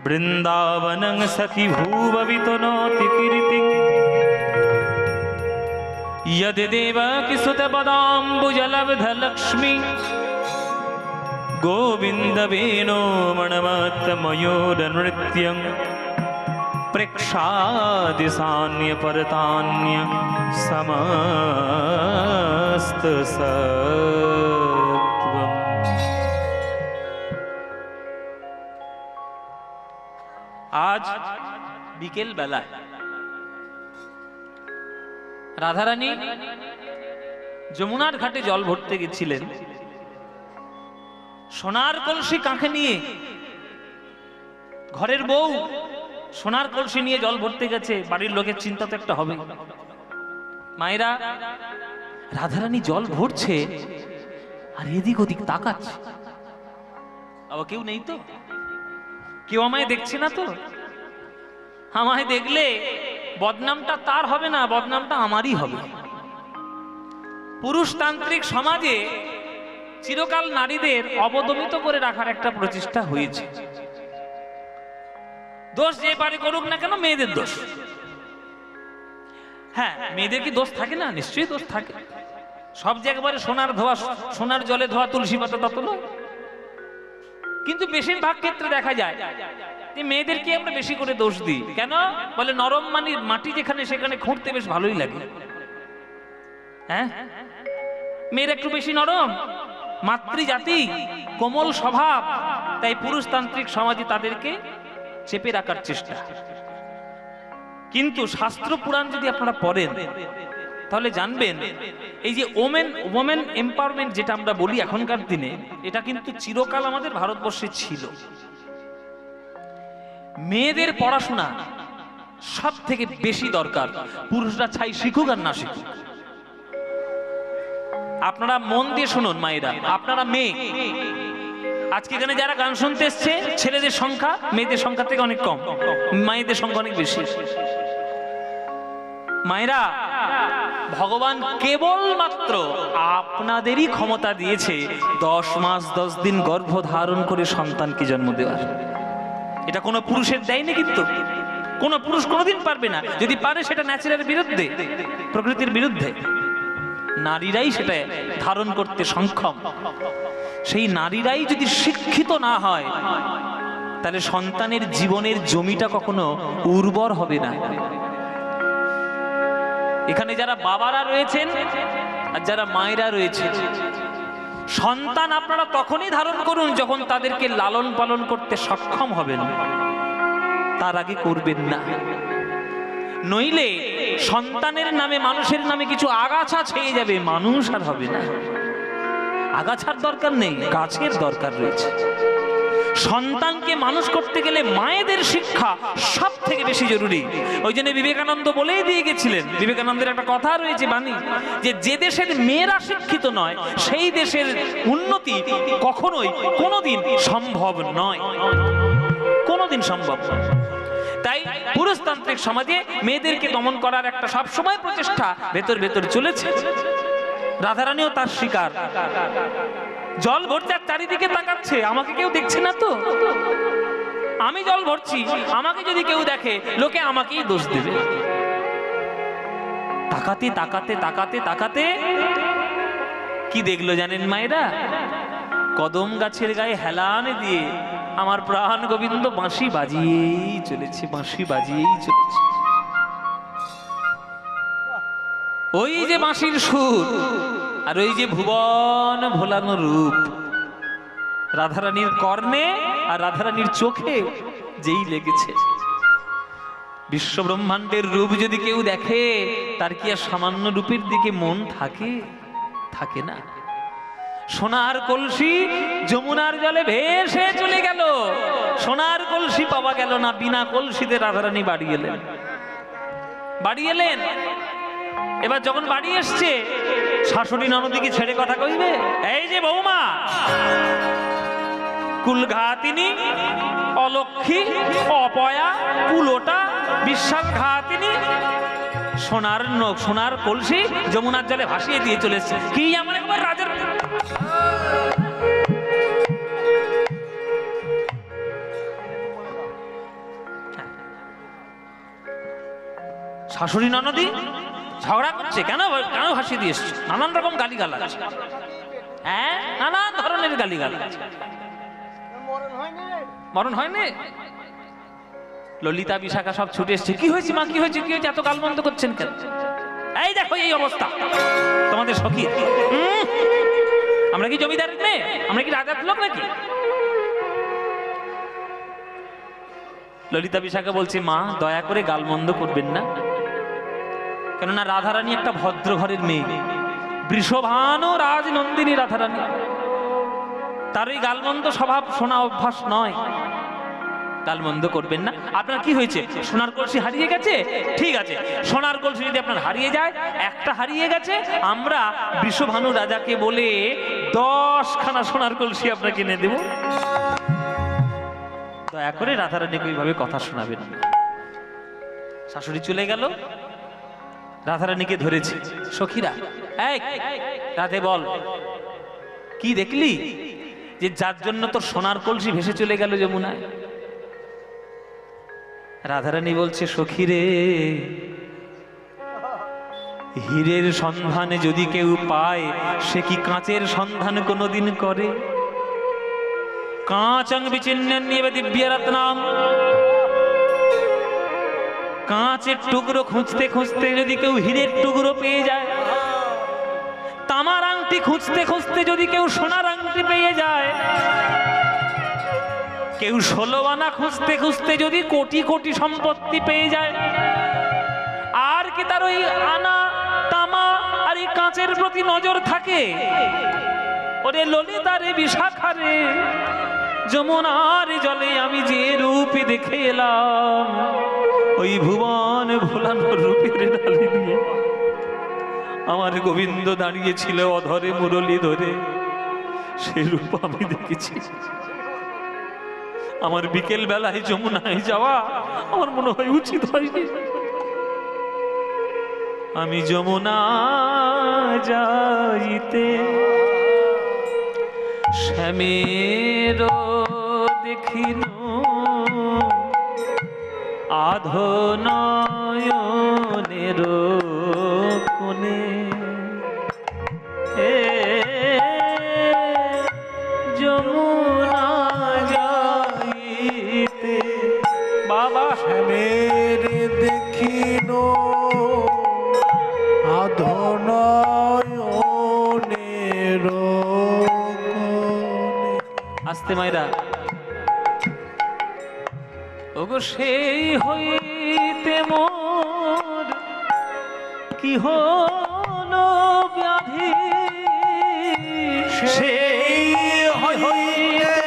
বৃন্দাবনং সখি ভুববিতনোতি কীর্তিং यदि देवकी सुतपदाम्बुजलब्धलक्ष्मी गोविन्दवेणो मणमत्तमयूरनृत्यं प्रेक्षादिशान्यपरतान्य समस्तसत्त्वम्। आज बिकेल बेला রাধারানী যমুনার ঘাটে জল ভরতে গেছিলেন। সোনার কলসি কাঁখে নিয়ে ঘরের বউ সোনার কলসি নিয়ে জল ভরতে গেছে, বাড়ির লোকের চিন্তা তো একটা হবে। মায়েরা, রাধারানী জল ভরছে আর এদিক ওদিক তাকাচ্ছে, আবার কেউ নেই তো, কেউ আমায় দেখছে না তো। আমায় দেখলে বদনামটা তার হবে না, বদনামটা আমারই হবে। পুরুষতান্ত্রিক সমাজে চিরকাল নারীদের অবদমিত করে রাখার একটা প্রচেষ্টা হয়েছে। দোষ যে পারে করুক না কেন, মেয়েদের দোষ। হ্যাঁ, মেয়েদের কি দোষ থাকে না? নিশ্চয়ই দোষ থাকে। সব যে একবারে সোনার জলে ধোয়া তুলসী পাতা তত নয়। কিন্তু বেশিরভাগ ক্ষেত্রে দেখা যায় যে মেয়েদেরকে আমরা বেশি করে দোষ দিই। কেন? বলে নরম মাটি যেখানে সেখানে খুঁড়তে বেশ ভালোই লাগে। হ্যাঁ, মেয়ের একটু বেশি নরম, মাতৃজাতি, কোমল স্বভাব, তাই পুরুষতান্ত্রিক সমাজে তাদেরকে চেপে রাখার চেষ্টা। কিন্তু শাস্ত্র পুরাণ যদি আপনারা পড়েন তাহলে জানবেন এই যে ওমেন এম্পাওয়ারমেন্ট যেটা আমরা বলি এখনকার দিনে, এটা কিন্তু চিরকাল আমাদের ভারতবর্ষে ছিল। মেয়েদের পড়াশোনা সব থেকে বেশি দরকার, পুরুষরা চাই শিখুক আর না শিখুক। আপনারা মন দিয়ে শুনুন মায়েরা, আপনারা মেয়ে, আজকে এখানে যারা গান শুনতে এসছে ছেলেদের সংখ্যা মেয়েদের সংখ্যা থেকে অনেক কম, মায়েদের সংখ্যা অনেক বেশি। মায়েরা, ভগবান কেবলমাত্র আপনাদেরই ক্ষমতা দিয়েছে 10 মাস 10 দিন গর্ভ ধারণ করে সন্তানকে জন্ম দেওয়ার। এটা কোনো পুরুষের দেয়নি, কিন্তু কোনো পুরুষ কোনোদিন পারবে না। যদি পারে সেটা ন্যাচারের বিরুদ্ধে, প্রকৃতির বিরুদ্ধে। নারীরাই সেটা ধারণ করতে সক্ষম। সেই নারীরাই যদি শিক্ষিত না হয় তাহলে সন্তানের জীবনের জমিটা কখনো উর্বর হবে না। এখানে যারা বাবারা রয়েছেন আর যারা মায়েরা রয়েছেন, সন্তান আপনারা তখনই ধারণ করুন যখন তাদেরকে লালন পালন করতে সক্ষম হবেন, তার আগে করবেন না। নইলে সন্তানের নামে মানুষের নামে কিছু আগাছা ছেয়ে যাবে, মানুষ আর হবে না। আগাছার দরকার নেই, গাছের দরকার রয়েছে। সন্তানকে মানুষ করতে গেলে মায়েদের শিক্ষা সব থেকে বেশি জরুরি। ওই জন্য বিবেকানন্দ বলেই দিয়ে গেছিলেন, বিবেকানন্দের একটা কথা রয়েছে বাণী, যে যে দেশের মেয়েরা শিক্ষিত নয় সেই দেশের উন্নতি কখনোই কোনোদিন সম্ভব নয়, কোনোদিন সম্ভব নয়। তাই পুরুষতান্ত্রিক সমাজে মেয়েদেরকে দমন করার একটা সবসময় প্রচেষ্টা ভেতর ভেতর চলেছে। রাধারানীও তার শিকার। জল ভরতে চারিদিকে তাকাচ্ছে, আমাকে কেউ দেখছে না তো। আমি জল ভরছি, আমাকে যদি কেউ দেখে লোকে আমাকেই দোষ দেবে। তাকাতে তাকাতে তাকাতে তাকাতে কি দেখলো জানেন মায়েরা? কদম গাছের গায়ে হেলান দিয়ে আমার প্রাণ গোবিন্দ বাঁশি বাজিয়েই চলেছে, বাঁশি বাজিয়েই চলেছে। ওই যে বাঁশির সুর আর ওই যে ভুবন ভোলানো রূপ, রাধারানীর কর্ণে আর রাধারানীর চোখে যেই লেগেছে। বিশ্ব ব্রহ্মাণ্ডের রূপ যদি কেউ দেখে তার কি আর সামান্য রূপের দিকে মন থাকে? থাকে না। সোনার কলসি যমুনার জলে ভেসে চলে গেল, সোনার কলসি পাওয়া গেল না। বিনা কলসিতে রাধারানী বাড়ি এলেন, বাড়ি এলেন। এবার যখন বাড়ি এসছে, শাশুড়ি ননদিকে ছেড়ে কথা কইবে? এই যে বৌমা, কুলঘাতিনী, অলক্ষী, অপয়া, কুলোটা, বিশ্বাসঘাতিনী, সোনার কলসি যমুনার জলে ভাসিয়ে দিয়ে চলেছে। কি আমার একবার রাজার শাশুড়ি ননদি ঝগড়া করছে, কেন কেন ভাসিয়ে দিয়ে এসছে, নানান রকম গালিগালাজ, হ্যাঁ নানান ধরনের গালিগালাজ। মরণ হয়নি? ললিতা বিশাখা সব ছুটে এসছে, কি হয়েছে মা, কি হয়েছে, কি হয়েছে, এত গালমন্দ করছেন কেন? এই দেখো এই অবস্থা তোমাদের সখী। আমরা কি জমিদার মেয়ে, আমরা কি রাজার লোক নাকি? ললিতা বিশাখা বলছে, মা দয়া করে গালমন্দ করবেন না, কেননা রাধারানী একটা ভদ্র ঘরের মেয়ে, বৃষভানু রাজনন্দিনী রাধারানী, তার ওই গালমন্দ স্বভাব শোনা অভ্যাস নয়, গালমন্দ করবেন না। আপনার কি হয়েছে, সোনার কলসি হারিয়ে গেছে? ঠিক আছে, সোনার কলসি যদি আপনার হারিয়ে যায়, একটা হারিয়ে গেছে, আমরা বৃষভানু রাজাকে বলে 10খানা সোনার কলসি আপনাকে কিনে দেব। দয়া করে রাধারানীকে ওইভাবে কথা শোনাবেন না। শাশুড়ি চলে গেল, রাধারানীকে ধরেছে, সখীরা এই রাধে বল, কি দেখলি যে যার জন্য তোর সোনার কলসি ভেসে চলে গেল যমুনায়? রাধারানী বলছে, সখীরে, হীরের সন্ধানে যদি কেউ পায়, সে কি কাঁচের সন্ধান কোনোদিন করে? কাঁচং বিচিন্নন নিবে দিব্যরত্নাম, কাঁচের টুকরো খুঁজতে খুঁজতে যদি কেউ হীরের টুকরো পেয়ে যায়, তামার আংটি খুঁজতে খুঁজতে যদি কেউ সোনার আংটি পেয়ে যায়, কেউ 16 আনা খুঁজতে খুঁজতে যদি কোটি কোটি সম্পত্তি পেয়ে যায়, আর কি তার ওই আনা তামা আর এই কাঁচের প্রতি নজর থাকে? ওরে ললিতা রে বিশাখা রে, যমুনার জলে আমি যে রূপে দেখে এলাম, ওই ভুবন ভোলানো রূপের ডালি নিয়ে আমার গোবিন্দ দাঁড়িয়েছিল অধরে মুরলি ধরে, সে রূপ আমি দেখেছি। আমার বিকেল বেলায় যমুনায় যাওয়া আমার মনে হয় উচিত হয়নি। আমি যমুনা যাইতে শ্যামের দেখিন আধনয়নের কোণে, যমুনা যাইতে বাবা শ্যামের দেখিন আধনয়নের কোণে। আস্তে মাইরা, ওগো সেই হইতে মোর কি হলো ব্যাধি, সেই হইতে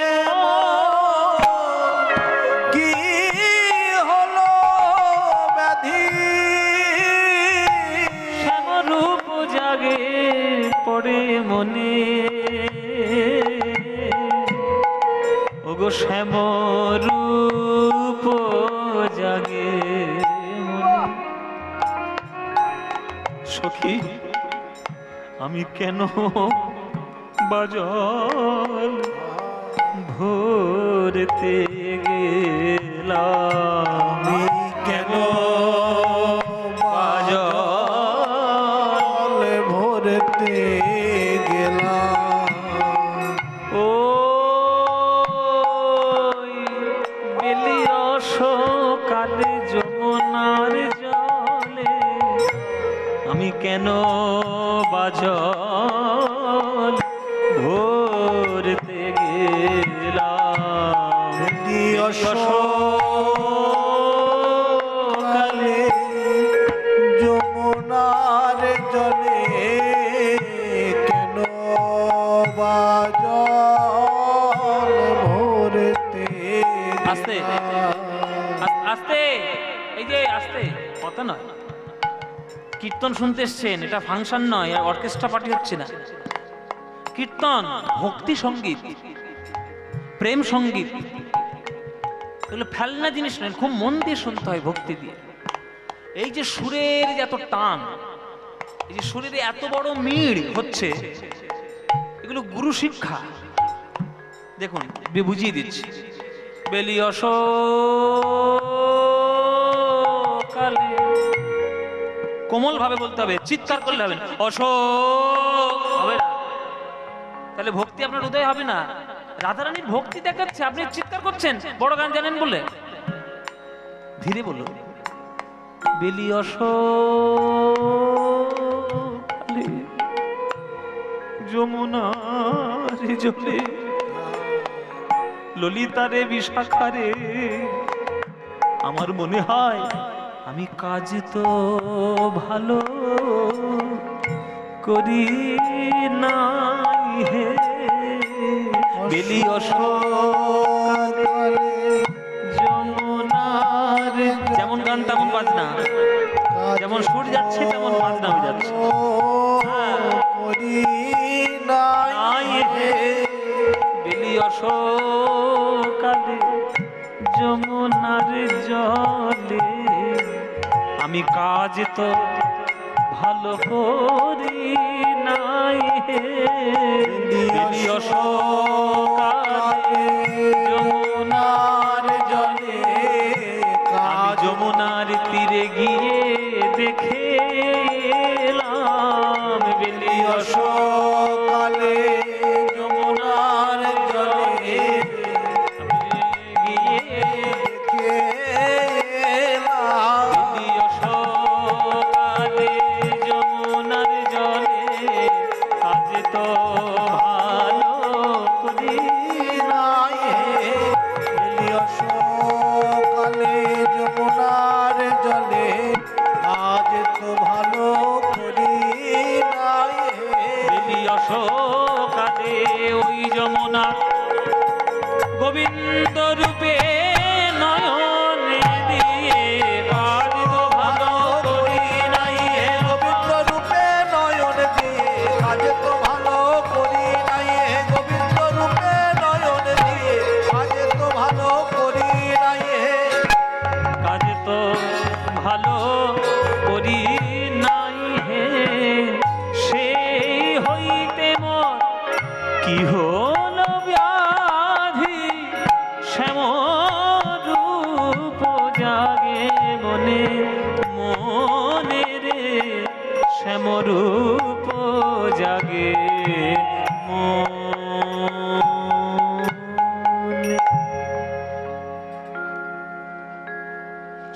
কি হলো ব্যাধি, শ্যামরূপ জাগে পড়ে মনে, ওগো শ্যামরূপ জাগে মনে। সখী আমি কেন বাজল ভরতে গেলাম, আমি কেন বাজল ভরতে গেলাম, ও বেলি রসকালে যমুনার জলে, আমি কেন বাজল ভরতে গেলাম, কালে যমুনার জলে কেন বাজল ভরতে আস্তে আস্তে, এই যে আস্তে, কথা নয়, কীর্তন শুনতে এসছেন, এটা ফাংশন নয়, আর অর্কেস্ট্রা পার্টি হচ্ছে না। কীর্তন ভক্তি সঙ্গীত, প্রেম সঙ্গীত, এগুলো ফেলনা জিনিস নয়, খুব মন দিয়ে শুনতে হয়, ভক্তি দিয়ে। এই যে সুরের যে এত টান, এই যে সুরের এত বড় মিড় হচ্ছে, এগুলো গুরু শিক্ষা। দেখুন বুঝিয়ে দিচ্ছি, বেলি অশোকালে কোমল ভাবে বলতে হবে, চিৎকার করলে হবে না। অশোক হবে না, তাহলে ভক্তি আপনার উদয় হবে না। রাধারানীর ভক্তি দেখাচ্ছে, আপনি চিৎকার করছেন বড় গান জানেন বলে। ধীরে বলুন, বেলি অশোক যমুনার জলে, ললিতারে বিশাখারে, আমার মনে হয় আমি কাজ তো ভালো করি নাই হে। বেলি অশোক যমুনার, যেমন গান তেমন বাজনা, যেমন সুর যাচ্ছে তেমন বাজনা হয়ে যাচ্ছে। নাই হে বেলি অশোকালে যমুনার জলে, আমি কাজ তো ভালো করি নাই হে। বেলি অশোকালে যমুনার জলে, আমি যমুনার তীরে গিয়ে দেখে এলাম। বেলি অশোকালে যমুনার জলে গিয়ে খেলাম। বেলি অশোকালে যমুনার জলে, কাজ তো ভালো করি নাই হে বেলি অশোকালে যমুনার জলে, আজ তো ভালো করি নাই হে। বেলি অশোকালে ওই যমুনা গোবিন্দ রূপে নয়নে দিয়ে, কাজ তো ভালো করি নাই হে। গোবিন্দ রূপে নয়ন দিয়ে, কাজ তো ভালো করি নাই হে। গোবিন্দ রূপে নয়ন দিয়ে, কাজ তো ভালো করি নাই হে। কাজ তো ভালো করি নাই হে। সেই হইতে মোর কি হলো ব্যাধি, শ্যামরূপ জাগে মনে, মনে রে শ্যামরূপ জাগে মনে।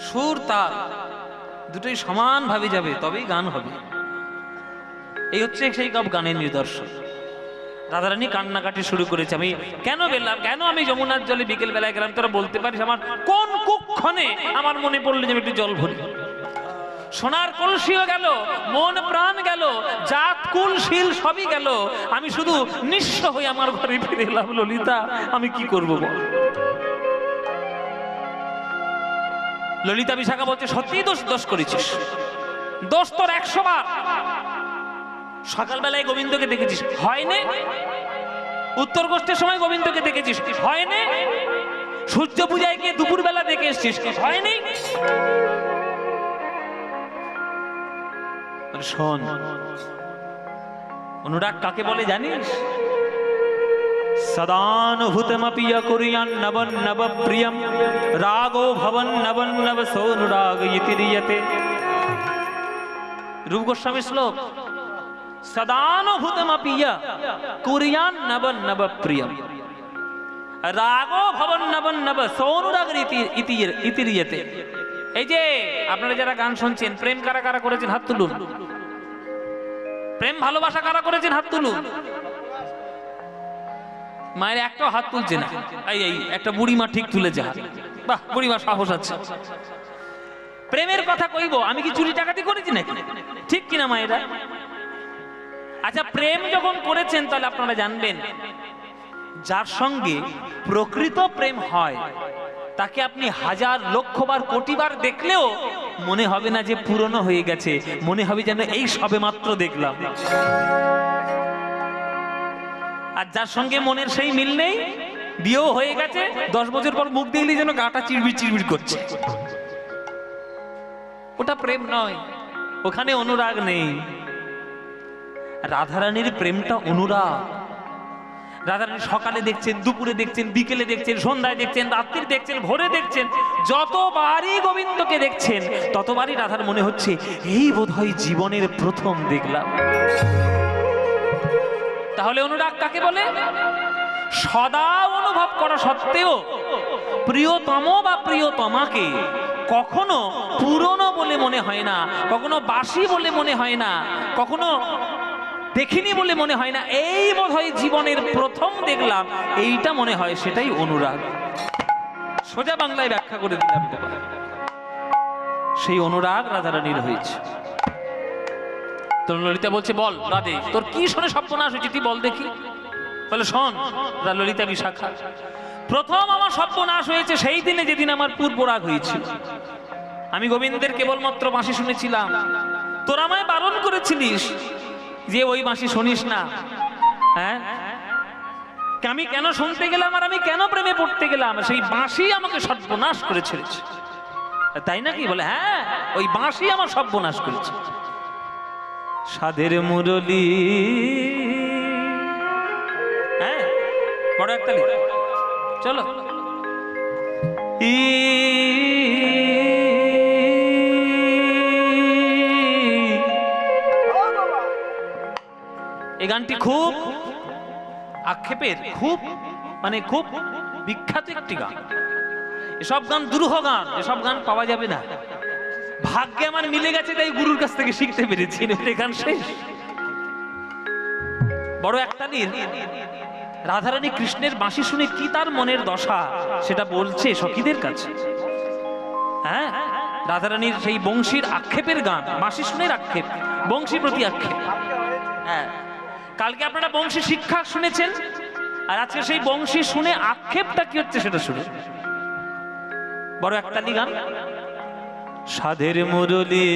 সুর তাল দুটোই সমানভাবে যাবে, তবেই গান হবে। এই হচ্ছে সেই সব গানের নিদর্শন। রাধারানী কান্নাকাটি শুরু করেছে। আমি কেন গেলাম, কেন আমি যমুনার জলে বিকেল বেলায় গেলাম, তোরা বলতে পারিস? আমার কোন কুক্ষণে আমার মনে পড়লো যে আমি একটু জল ভরি। সোনার কলসিও গেল, মন প্রাণ গেল, জাত কুল শীল সবই গেল, আমি শুধু নিঃস্ব হয়ে আমার ঘরে ফিরে এলাম। ললিতা, আমি কি করব বল? ললিতা বিশাখা বলছে, সত্যিই দোষ দোষ করেছিস, দোষ তোর 100 বার। সকালবেলায় গোবিন্দকে দেখেছিস, হয়নি? উত্তর গোষ্ঠের সময় গোবিন্দকে দেখেছিস, হয়নি? সূর্য পূজায় গিয়ে দুপুর বেলা দেখে এসছিস, হয়নি? শোন, অনুরাগ কাকে বলে জানিস? সদানুভূতমপি কুর্যান নবন নব প্রিয়ম, রাগো ভবন নবন নব সোনুরাগ ইতিরিয়তে। রূপ গোস্বামী শ্লোক। সদানুভূতমপি কুর্যান নবন নব প্রিয়ম, রাগো ভবন নবন নব সোনুরাগ ইতিরিয়তে। এই যে আপনারা যারা গান শুনছেন, প্রেম কারা কারা করেছেন হাত তুলুন। প্রেম ভালোবাসা কারা করেছেন হাত তুলুন। মায়ের একটাও হাত তুলছে না। এই একটা বুড়িমা ঠিক তুলেছে হাত। বাহ, বুড়িমা সাহস আছে। প্রেমের কথা কইব, আমি কি চুরি টাকাতি করেছি নাকি? ঠিক কিনা মায়েরা? আচ্ছা, প্রেম যখন করেছেন তাহলে আপনারা জানবেন, যার সঙ্গে প্রকৃত প্রেম হয় তাকে আপনি 1000 লক্ষবার কোটিবার দেখলেও মনে হবে না যে পুরনো হয়ে গেছে, মনে হবে যেন এই সবে মাত্র দেখলাম। আর যার সঙ্গে মনের সেই মিল নেই, বিয়েও হয়ে গেছে, 10 বছর পর মুখ দেখলে যেন গাটা চিড়বিড় চিড়বিড় করছে, ওটা প্রেম নয়, ওখানে অনুরাগ নেই। রাধারানীর প্রেমটা অনুরাগ। রাধারানী সকালে দেখছেন, দুপুরে দেখছেন, বিকেলে দেখছেন, সন্ধ্যায় দেখছেন, রাত্রি দেখছেন, ভোরে দেখছেন। যতবারই গোবিন্দকে দেখছেন ততবারই রাধার মনে হচ্ছে এই বোধহয় জীবনের প্রথম দেখলাম। তাহলে অনুরাগ কাকে বলে? সদা অনুভব করা সত্ত্বেও প্রিয়তম বা প্রিয়তমাকে কখনো পুরনো বলে মনে হয় না, কখনো বাসি বলে মনে হয় না, কখনো দেখিনি বলে মনে হয় না। এই বোধহয় জীবনের প্রথম দেখলাম, এইটা মনে হয়, সেটাই অনুরাগ। সোজা বাংলায় ব্যাখ্যা করে দিলাম। সেই অনুরাগ রাধারানীর হয়েছে। তোর ললিতা বলছে, বল রাধে, তোর কি শুনে সর্বনাশ হয়েছে তুই বল দেখি। বলে, শোন ললিতা বিশাখা, প্রথম আমার সর্বনাশ হয়েছে সেই দিনে যেদিন আমার পূর্বরাগ হয়েছিল। আমি গোবিন্দের কেবলমাত্র বাঁশি শুনেছিলাম, তোরা আমায় বারণ করেছিলিস যে ওই বাঁশি শুনিস না। হ্যাঁ, আমি কেন শুনতে গেলাম আর আমি কেন প্রেমে পড়তে গেলাম? সেই বাঁশি আমাকে সর্বনাশ করে ছেড়েছে। তাই নাকি? বলে, হ্যাঁ, ওই বাঁশি আমার সর্বনাশ করেছে। সাধের মুরলী, হ্যাঁ, বড় একটা চলো। এই গানটি খুব আক্ষেপের, খুব মানে খুব বিখ্যাত একটি গান। এসব গান দুরূহ গান, এসব গান পাওয়া যাবে না। ভাগ্যে আমার মিলে গেছে, তাই গুরুর কাছ থেকে শিখতে পেরেছি। গান শেষ। বড় একটা নীল রাধারানী কৃষ্ণের বাঁশি শুনে কি তার মনের দশা সেটা বলছে সখীদের কাছে। হ্যাঁ, রাধারানীর সেই বংশীর আক্ষেপের গান, বাঁশি শুনে আক্ষেপ, বংশী প্রতি আক্ষেপ। হ্যাঁ, কালকে আপনারা বংশী শিক্ষা শুনেছেন, আর আজকে সেই বংশী শুনে আক্ষেপটা কি হচ্ছে সেটা শুনে। বড় একটা গান, সাধের মুরলী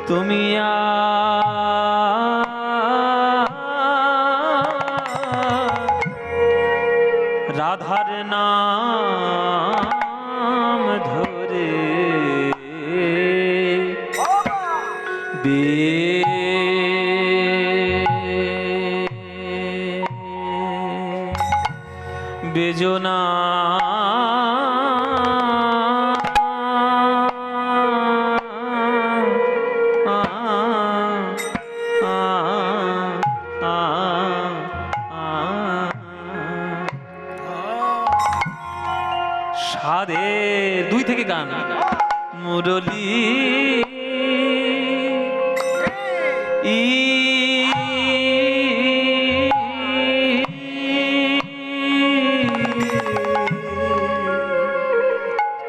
তুমি রাধার নাম ধরে বেজনা সাধের, দুই থেকে গান, মুরলী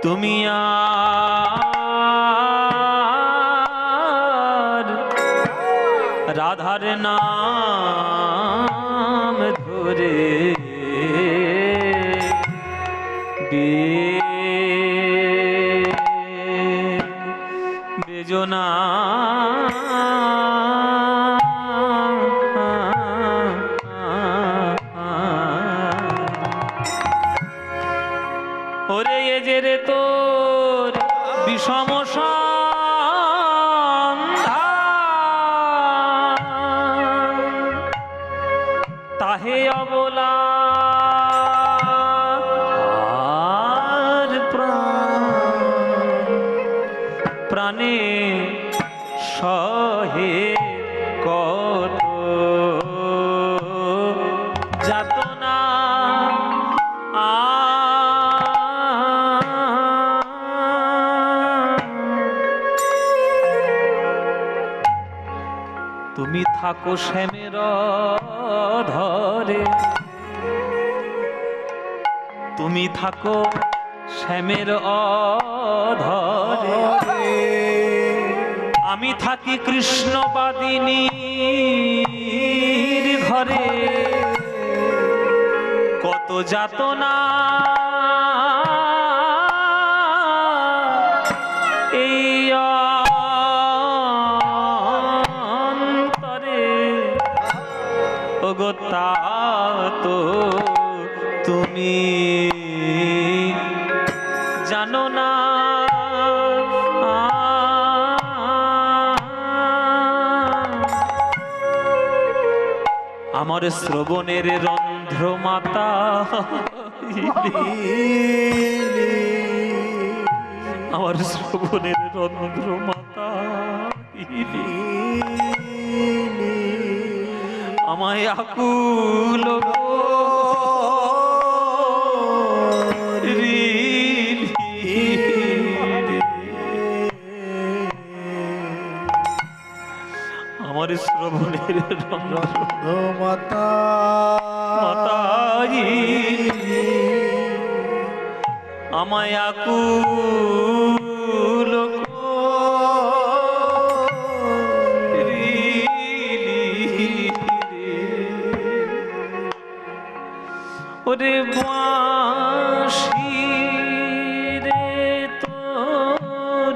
তুমি রাধার নাম ধরে বেজনা ওরে এ যে রে তোর বিষম তাহে অবলা প্রাণে সহে কত যাতনা তুমি থাকো শ্যামের ধরে, তুমি থাকো শ্যামের অধরে, আমি থাকি কৃষ্ণবাদিনীর ঘরে। কত যাতনা এই অন্তরে, ওগো তা তো তুমি আমার শ্রবণের রন্ধ্র মাতা, আমার শ্রবণের রন্ধ্র মাতা, আমায় আকুল আমার শ্রবণের রন্ধ্র মাতা মাতাই আমায় আকুল ওরে বাঁশি রে তোর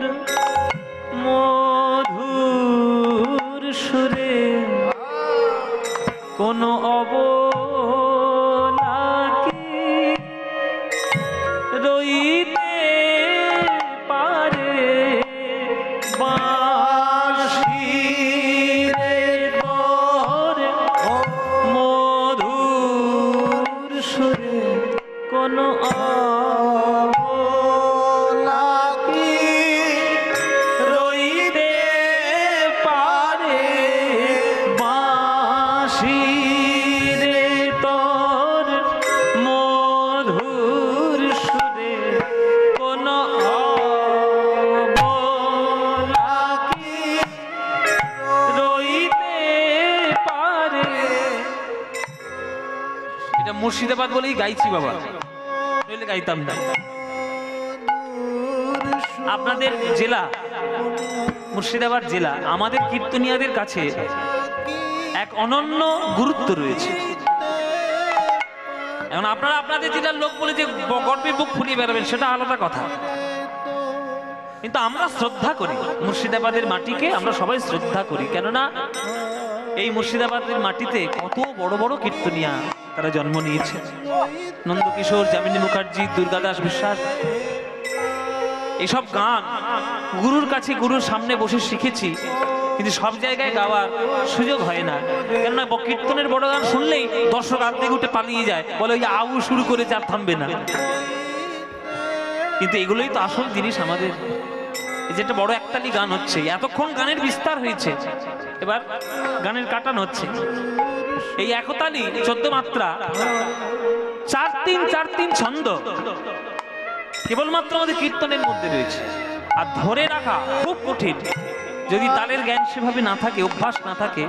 মধুর সুরে কোন অবলাকি রইতে পারে বাঁশি রে তোর মধুর সুরে কোন অবলাকি রইতে পারে বাঁশি রে তোর মধুর সুরে কোন অবলাকি রইতে পারে। এটা মুর্শিদাবাদ বলেই গাইছি বাবা, নইলে গাইতাম না। আপনাদের জেলা মুর্শিদাবাদ জেলা, আমাদের কীর্তনিয়াদের কাছে এক অনন্য গুরুত্ব রয়েছে। এখন আপনারা আপনাদের জেলার লোক বলে যে গর্বে বুক ফুলিয়ে বেড়াবেন, সেটা আলাদা কথা, কিন্তু আমরা শ্রদ্ধা করি মুর্শিদাবাদের মাটিকে, আমরা সবাই শ্রদ্ধা করি। কেননা এই মুর্শিদাবাদের মাটিতে কত বড় বড় কীর্তনিয়া তারা জন্ম নিয়েছে। নন্দকিশোর, যামিনী মুখার্জি, দুর্গাদাস বিশ্বাস, এসব গান গুরুর কাছে গুরুর সামনে বসে শিখেছি, কিন্তু সব জায়গায় গাওয়ার সুযোগ হয় না। কেননা কীর্তনের বড় গান শুনলেই দর্শক আর্ধেক উঠে পালিয়ে যায়, বলে ওই আউ শুরু করে চার থামবে না। কিন্তু এগুলোই তো আসল জিনিস আমাদের। এই যে একটা বড় একতালি গান হচ্ছে, এতক্ষণ গানের বিস্তার হয়েছে, এবার গানের কাটান হচ্ছে। এই একতালি 14 মাত্রা, 4-3 ছন্দ কেবলমাত্র আমাদের কীর্তনের মধ্যে রয়েছে, আর ধরে রাখা খুব কঠিন। যদি তালের জ্ঞান সেভাবে না থাকে, অভ্যাস না থাকে,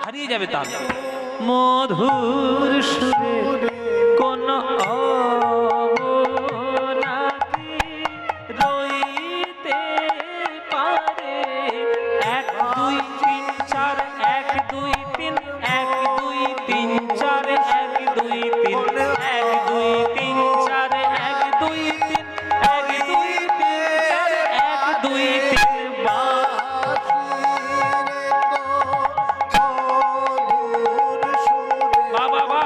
হারিয়ে যাবে তাল। মধুর সুরে কোন অবলাকি রইতে পারে 1 2 3 4 1 2 3 1 2 3 4 1 2 3 1 2 3 4 1 2 3 1 2 3 4 1 2 3 বা বাবা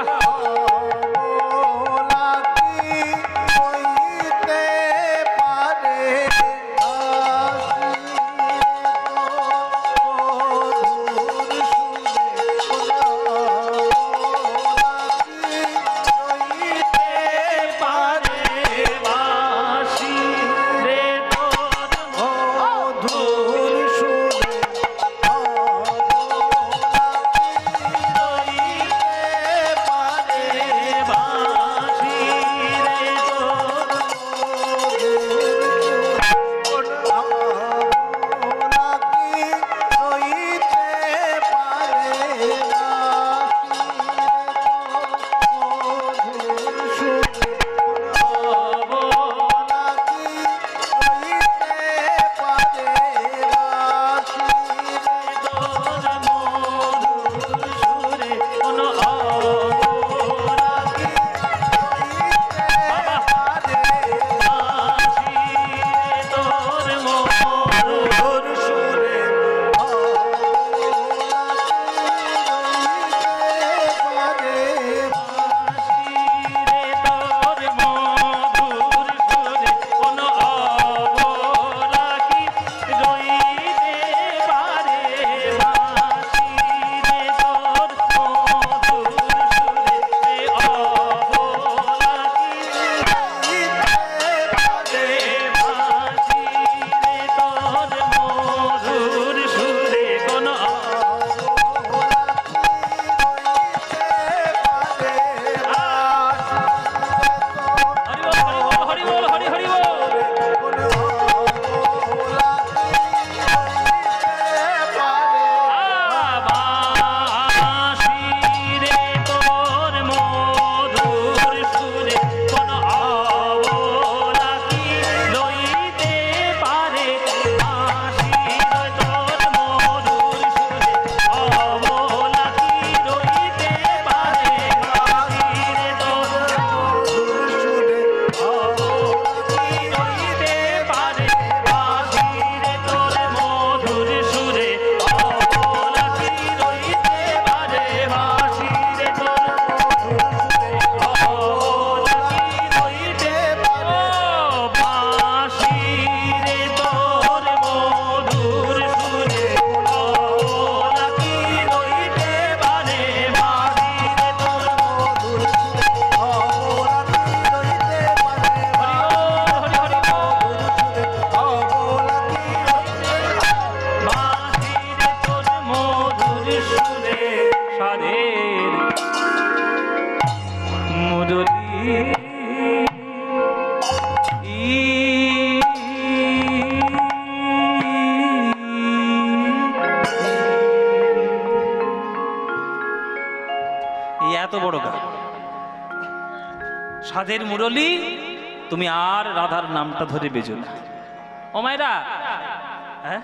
সুরে সাধের মুরলী এত বড় গান, সাধের মুরলী, তুমি আর রাধার নামটা ধরে বেজো না। ও মায়েরা, হ্যাঁ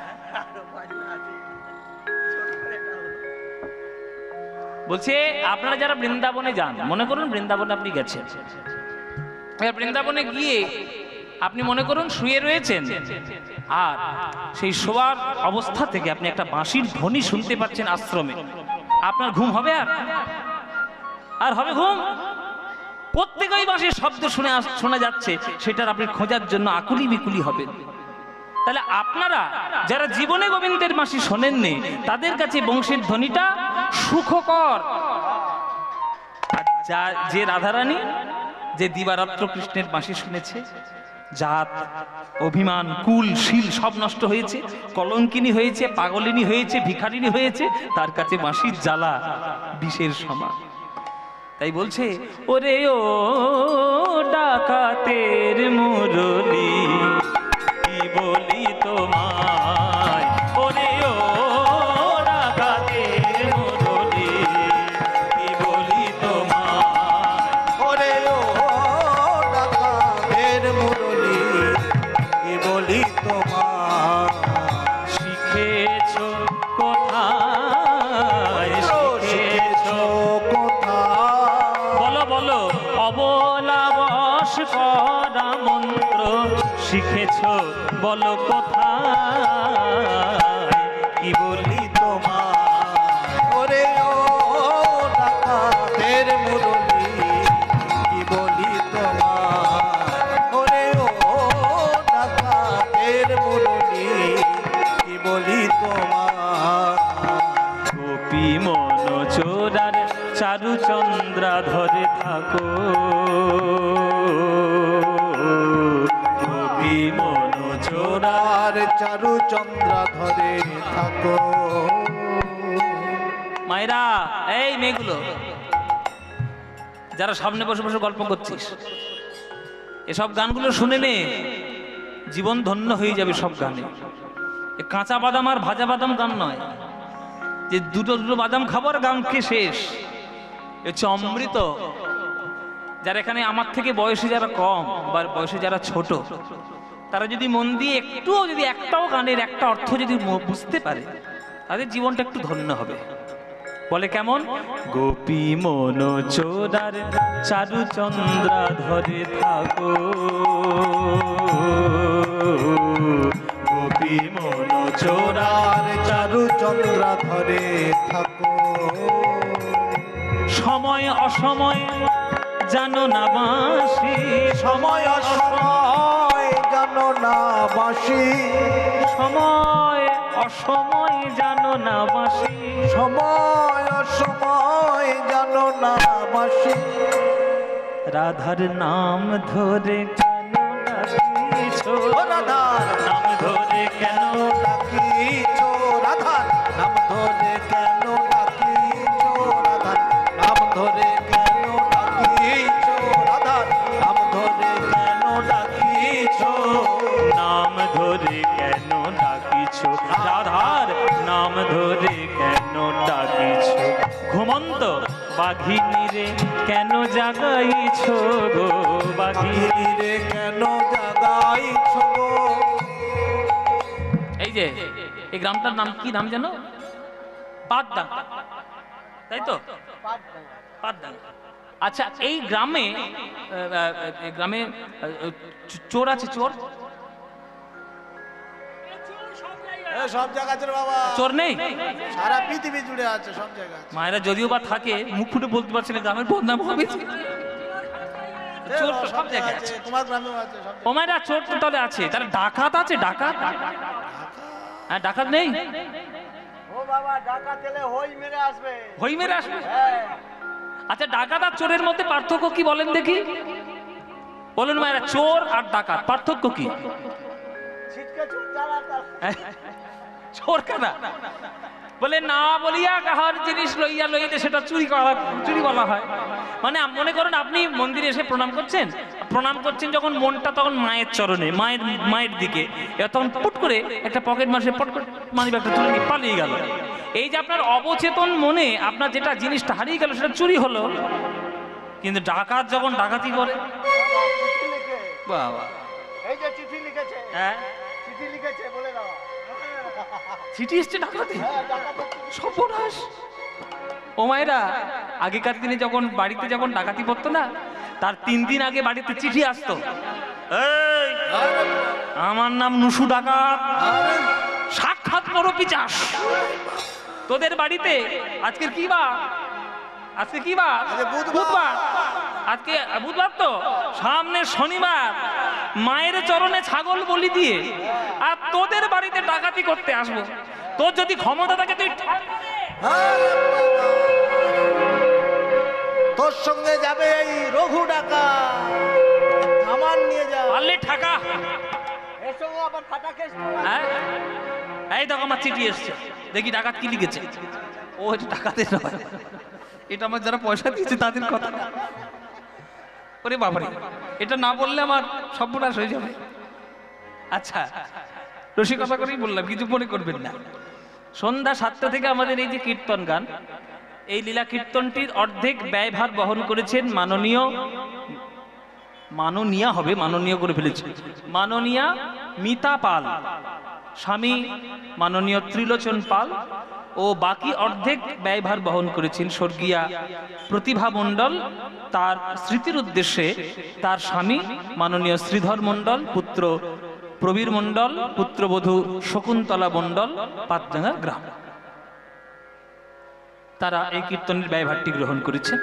বলছে আপনারা যারা বৃন্দাবনে যান, মনে করুন বৃন্দাবনে আপনি গেছেন, এবার বৃন্দাবনে গিয়ে আপনি মনে করুন শুয়ে রয়েছেন, আর সেই শোয়ার অবস্থা থেকে আপনি একটা বাঁশির ধ্বনি শুনতে পাচ্ছেন আশ্রমে, আপনার ঘুম হবে? আর হবে ঘুম? প্রত্যেকেই বাঁশির শব্দ শোনা যাচ্ছে, সেটার আপনি খোঁজার জন্য আকুলি বিকুলি হবেন। তাহলে আপনারা যারা জীবনে গোবিন্দের বাঁশি শোনেননি, তাদের কাছে বংশীর ধ্বনিটা সুখকর। আর যে রাধারানী, যে দিবারাত্র কৃষ্ণের বাঁশি শুনেছে, জাত অভিমান কুল শীল সব নষ্ট হয়েছে, কলঙ্কিনী হয়েছে, পাগলিনী হয়েছে, ভিখারিনী হয়েছে, তার কাছে বাঁশির জ্বালা বিষের সমান। তাই বলছে, ওরে ও ডাকাতের মুরলী, কি বলি তোমায়, ওরে ও ডাকাতের মুরলী, কি বলি তোমায়, ওরে ও ডাকাতের মুরলী, কি বলি তোমায়। শিখেছ কোথায়, শিখেছ কোথায়, বলো বলো, অবলা বশ করা মন্ত্র শিখেছ, বলো কোথায়, কি বলি তোমায়। ওরে ও ডাকাতের মুরলী, কি বলি তোমায়। ওরে ও ডাকাতের মুরলী, কি বলি তোমায়। গোপী মন চোরার চারু চন্দ্রা ধরে থাকো, গোপী মন চোরার। আর চারু চন্দ্রা ধরে থাকো। মায়েরা, এই মেয়েগুলো যারা সামনে বসে বসে গল্প করছিস, এসব গানগুলো শুনে নে, জীবন ধন্য হয়ে যাবে সব গানে। এ কাঁচা বাদাম আর ভাজা বাদাম গান নয়, যে দুটো দুটো বাদাম খাবার গান খেয়ে শেষ। এ হচ্ছে অমৃত। যারা এখানে আমার থেকে বয়সে যারা কম বা বয়সে যারা ছোট, তারা যদি মন দিয়ে একটুও, যদি একটাও গানের একটা অর্থ যদি বুঝতে পারে, তাদের জীবনটা একটু ধন্য হবে। বলে কেমন? গোপী মন চোরার চারু চন্দ্রা ধরে থাকো, গোপী মন চোরার আর চারু চন্দ্রা ধরে থাকো। সময় অসময় জানো না বাঁশি, সময় অসময় জানো না বাঁশি, সময় অসময় জানো না বাঁশি, সময় অসময় জানো না বাঁশি। রাধার নাম ধরে কেন ডাকিছ, ও রাধার নাম ধরে কেন, ডাকিছ, রাধার নাম ধরে কেন ডাকিছ, রাধার নাম ধরে কেন ডাকিছ, রাধার নাম ধরে কেন ডাকিছ। নাম ধরে কেন ডাকিছ, রাধার নাম ধরে কেন ডাকিছ, ঘুমন্ত বাঘিনী রে কেন জাগাইছ গো, বাঘিনী। রে কেন জাগাইছ গো। এই যে এই গ্রামটার নাম কি নাম জানো? পাতডাঙ্গা, তাই তো? পাতডাঙ্গা। আচ্ছা, এই গ্রামে গ্রামে চোর আছে, চোর সব জায়গা আছে রে বাবা, চোর নেই? সারা পৃথিবী জুড়ে আছে, সব জায়গায় আছে। মায়েরা যদিও বা থাকে, মুখ ফুটে বলতে পারছে না, গ্রামের বদনাম হবে। চোর তো সব জায়গায় আছে। তোমার গ্রামেও আছে সব। ও মায়েরা, চোর তো তাহলে আছে, তাহলে ডাকাত আছে? ডাকাত? হ্যাঁ, ডাকাত নেই? ও বাবা, ডাকাত এলে হই মেরে আসবে। হই মেরে আসবে? হ্যাঁ। আচ্ছা, ডাকাত আর চোরের মধ্যে পার্থক্য কি বলেন দেখি? বলুন মায়েরা, চোর আর ডাকাত পার্থক্য কি? ছিটকে চোর যারা তার চোর কারা? বলে না বলিয়া কাহার জিনিস লইয়া লইলে সেটা চুরি বলা হয়। মানে মনে করুন আপনি মন্দিরে এসে প্রণাম করছেন যখন মনটা তখন মায়ের চরণে, মায়ের দিকে, এবার তখন পুট করে একটা পকেট মাসে পট করে মানি ব্যাগটা তুলে নিয়ে পালিয়ে গেল। এই যে আপনার অবচেতন মনে আপনার যেটা জিনিসটা হারিয়ে গেল সেটা চুরি হলো। কিন্তু ডাকাত যখন ডাকাতি করে, বাবা এই যে চিঠি লিখেছে, হ্যাঁ চিঠি লিখেছে বলে দাও। চিঠি এসছে ডাকাতি, সর্বনাশ। ও মায়েরা, আগেকার দিনে যখন বাড়িতে যখন ডাকাতি পড়তো না, তার 3 দিন আগে বাড়িতে চিঠি আসতো, এই আমার নাম নুসু ডাকাত, সাক্ষাৎ নরপিশাচ, তোদের বাড়িতে আজকের কি বার? আজকে কি বার? বুধবার। আজকে বুধবার তো, সামনে শনিবার, মায়ের চরণে ছাগল বলি দিয়ে আর তোদের বাড়িতে ডাকাতি করতে আসবো। তোর যদি ক্ষমতা থাকে তুই তোর সঙ্গে যাবে এই রঘু ডাকাত, আমার নিয়ে যা পারলে ঠাকা। এর সঙ্গে আবার ফাটা কেস। হ্যাঁ, এই দেখো আমার চিঠি এসছে, দেখি ডাকাত কি লিখেছে। ও এটা ডাকাতের নয়, এটা আমার যারা পয়সা দিয়েছে তাদের কথা। ওরে বাবারে, এটা না বললে আমার সর্বনাশ হয়ে যাবে। আচ্ছা, রসিকতা করেই বললাম, কিছু মনে করবেন না। সন্ধ্যা 7টা থেকে আমাদের এই যে কীর্তন গান, এই লীলা কীর্তনটির অর্ধেক ব্যয়ভার বহন করেছেন মাননীয়া করে ফেলেছে, মাননীয়া মিতা পাল, স্বামী মাননীয় ত্রিলোচন পাল, ও বাকি অর্ধেক ব্যয়ভার বহন করেছেন স্বর্গীয়া প্রতিভা মণ্ডল, তার স্মৃতির উদ্দেশ্যে তার স্বামী মাননীয় শ্রীধর মণ্ডল, পুত্র প্রবীর মণ্ডল, পুত্রবধূ শকুন্তলা মণ্ডল, পাতডাঙ্গা গ্রাম। তারা এই কীর্তনের ব্যয়ভারটি গ্রহণ করেছে।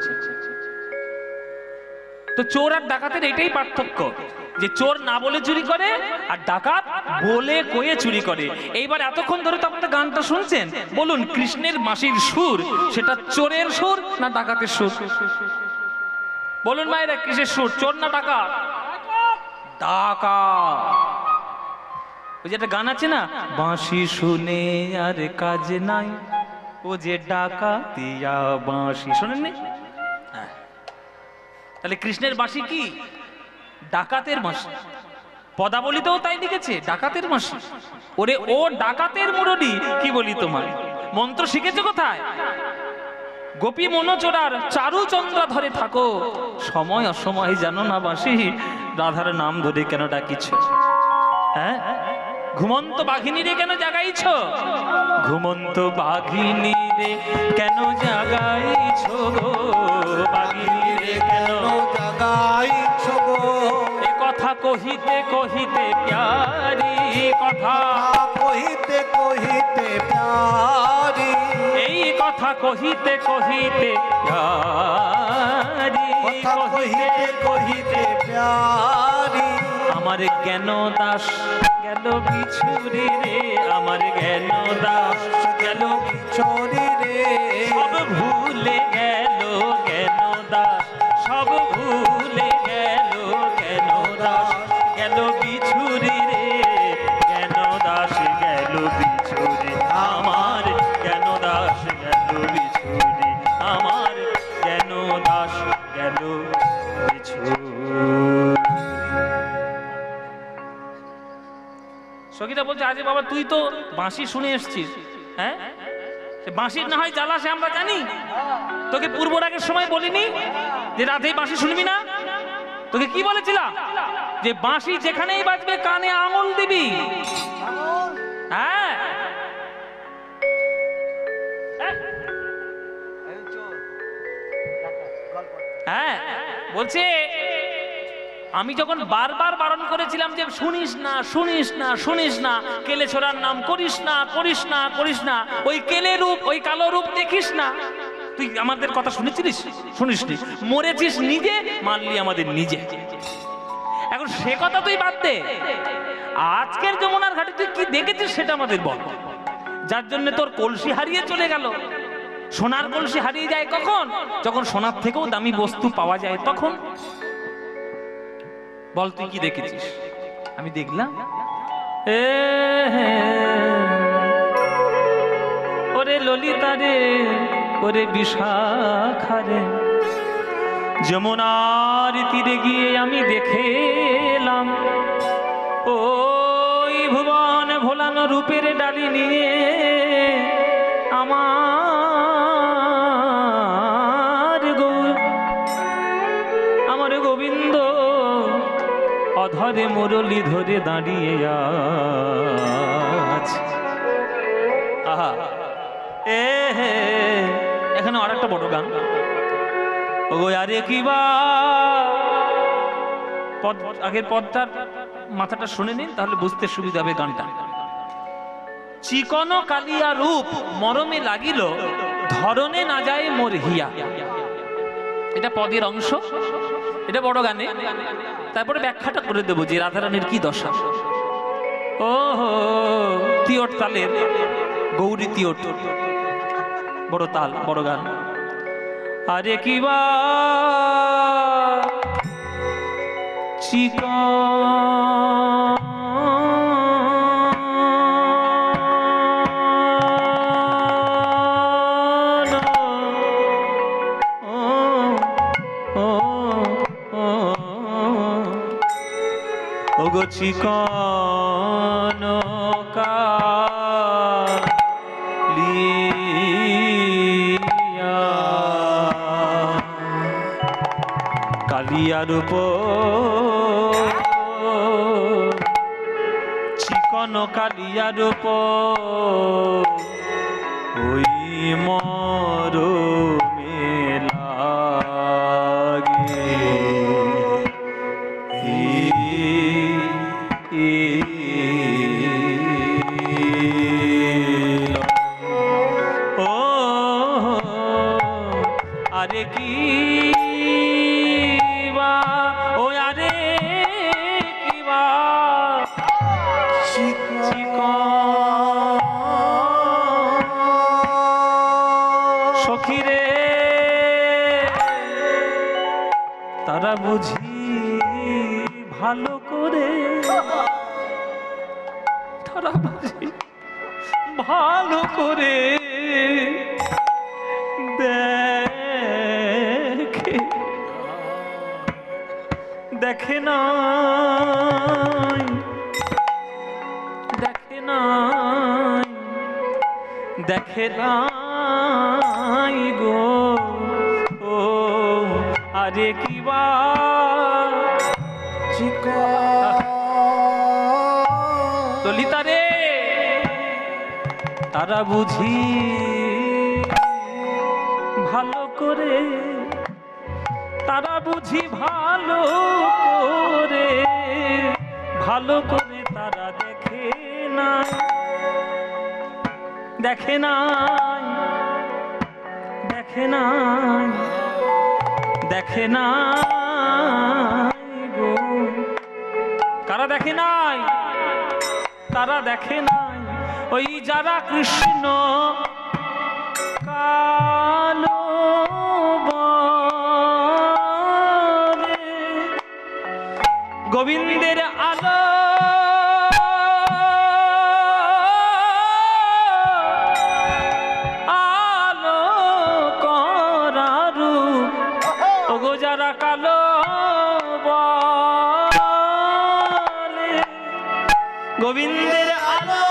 তো চোর আর ডাকাতের এটাই পার্থক্য, যে চোর না বলে চুরি করে আর ডাকাত বলে কয়ে চুরি করে। এইবার এতক্ষণ ধরে তো আপনারা গানটা শুনছেন, বলুন কৃষ্ণের বাঁশির সুর সেটা চোরের সুর না ডাকাতের সুর? বলুন মায়েরা, কিসের সুর, চোর না ডাকাত? ডাকাত। ওই যে একটা গান আছে না, বাঁশি শুনে আর কাজ নাই, ও যে ডাকাতিয়া বাঁশি, শোনেননি? তাহলে কৃষ্ণের বাঁশি কি? ডাকাতের বাঁশি। পদাবলিতেও তাই লিখেছে, ডাকাতের বাঁশি। ওরে ও ডাকাতের মুরলি, কি বলি তোমার, মন্ত্র শিখেছে কোথায়? গোপী মনোচরার চারু চন্দ্রা ধরে থাকো, সময় অসময় জানো না বাঁশি, রাধার নাম ধরে কেন ডাকিছ? হ্যাঁ, ঘুমন্ত বাঘিনী রে কেন জাগাইছ? ঘুমন্ত বাঘিনী রে কেন জাগাইছ গো, বাঘিনী রে কেন জাগাইছ গো? এ কথা কহিতে কহিতে প্যারি, কথা কহিতে কহিতে প্যারি, এই কথা কহিতে কহিতে প্যারি, কথা কহিতে কহিতে প্যারি, আমার জ্ঞান দাস গেল বিছুরি রে, আমার জ্ঞান দাস গেল বিছুরি রে, সব ভুলে গেল জ্ঞান দাস, সব ভুলে গেল জ্ঞান দাস গেল বিছুরি রে, জ্ঞান দাস গেল বিছুরি, আমার জ্ঞান দাস গেল বিছুরি, আমার জ্ঞান দাস গেল বিছুরি। সখীরা বলছে, আজে বাবা তুই তো বাঁশি শুনে এসছিস, হ্যাঁ বাঁশির না হয় জ্বালা সে আমরা জানি, তোকে পূর্বরাগের সময় বলিনি যে রাধে বাঁশি শুনবি না? তোকে কি বলেছিলাম যে বাঁশি যেখানেই বাজবে কানে আঙুল দিবি। হ্যাঁ, হ্যাঁ বলছে, আমি যখন বারবার বারণ করেছিলাম যে শুনিস না শুনিস না শুনিস না, কেলে ছোড়ার নাম করিস না করিস না করিস না, ওই কেলে রূপ ওই কালো রূপ দেখিস না, তুই আমাদের কথা শুনেছিলিস? শুনিসনি, মরেছিস নিজে, মারলি আমাদের নিজে। এখন সে কথা তুই বাদ দে, আজকের যমুনার ঘাটে তুই কি দেখেছিস সেটা আমাদের বল। যার জন্য তোর কলসি হারিয়ে চলে গেল। সোনার কলসি হারিয়ে যায় কখন? যখন সোনার থেকেও দামি বস্তু পাওয়া যায় তখন। বল তুই কি দেখেছিস? আমি দেখলাম ও ওরে ললিতা রে, ওরে বিশাখারে, যমুনার তীরে গিয়ে আমি দেখে এলাম ওই ভুবন ভোলানো রূপের ডালি নিয়ে আমার গোবিন্দ অধরে মুরলি ধরে দাঁড়িয়ে আছে। আহা, এখানে আর একটা বড় গান। ও আরে কিবা, আগের পদটার মাথাটা শুনে নিন, তাহলে বুঝতে সুবিধা হবে গানটা। চিকন কালিয়া রূপ মরমে লাগিল, ধরনে না যায় মোর হিয়া। এটা পদের অংশ, এটা বড় গানে। তারপরে ব্যাখ্যাটা করে দেবো যে রাধারানীর কি দশা। ও তিয়ট তালের, গৌরী তিয়ট, বড় তাল, বড় গান। আরে কিবা চিকন ওগো চিকন কালিয়ার উপর, চিকন কালিয়ার উপর ওই মরমে লাগে। ও আরে কি সখীরে, তারা বুঝি ভালো করে, তারা বুঝি ভালো করে দেখে, দেখে নাই, দেখে নাই, দেখে নাই গো। ও আরে কিবা ললিতা রে, তারা বুঝি ভালো করে, তারা বুঝি ভালো করে, ভালো করে তারা দেখে না, দেখে নাই, দেখে নাই, দেখে নাই গো। কারা দেখে নাই? তারা দেখে নাই ওই যারা কৃষ্ণ কালো বলে, গোবিন্দের আলো আলো করারু, ওগো যারা কালো বলে, গোবিন্দের আলো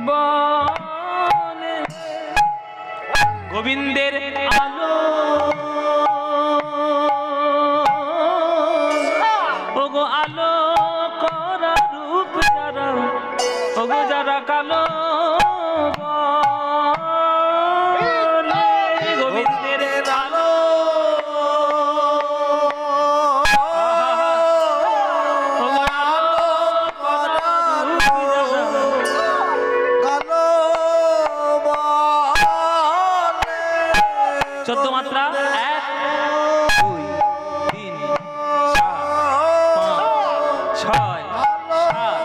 বলে, গোবিন্দের আলো, ওগো আলো করা রূপ যারা, ওগো যারা কালো বলে, গোবিন্দের আলো 14 মাত্রা 1 2 3 4 5 6 7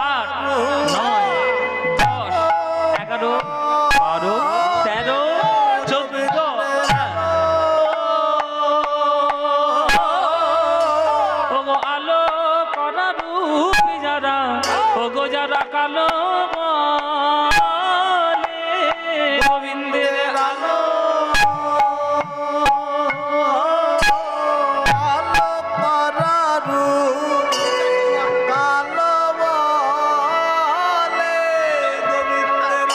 8 9 10 11 12 13 14 ওগো আলো করা রূপ যারা ওগো যারা কালো বলে গোবিন্দের আলো কালো করারু কালো বলে গোবিন্দের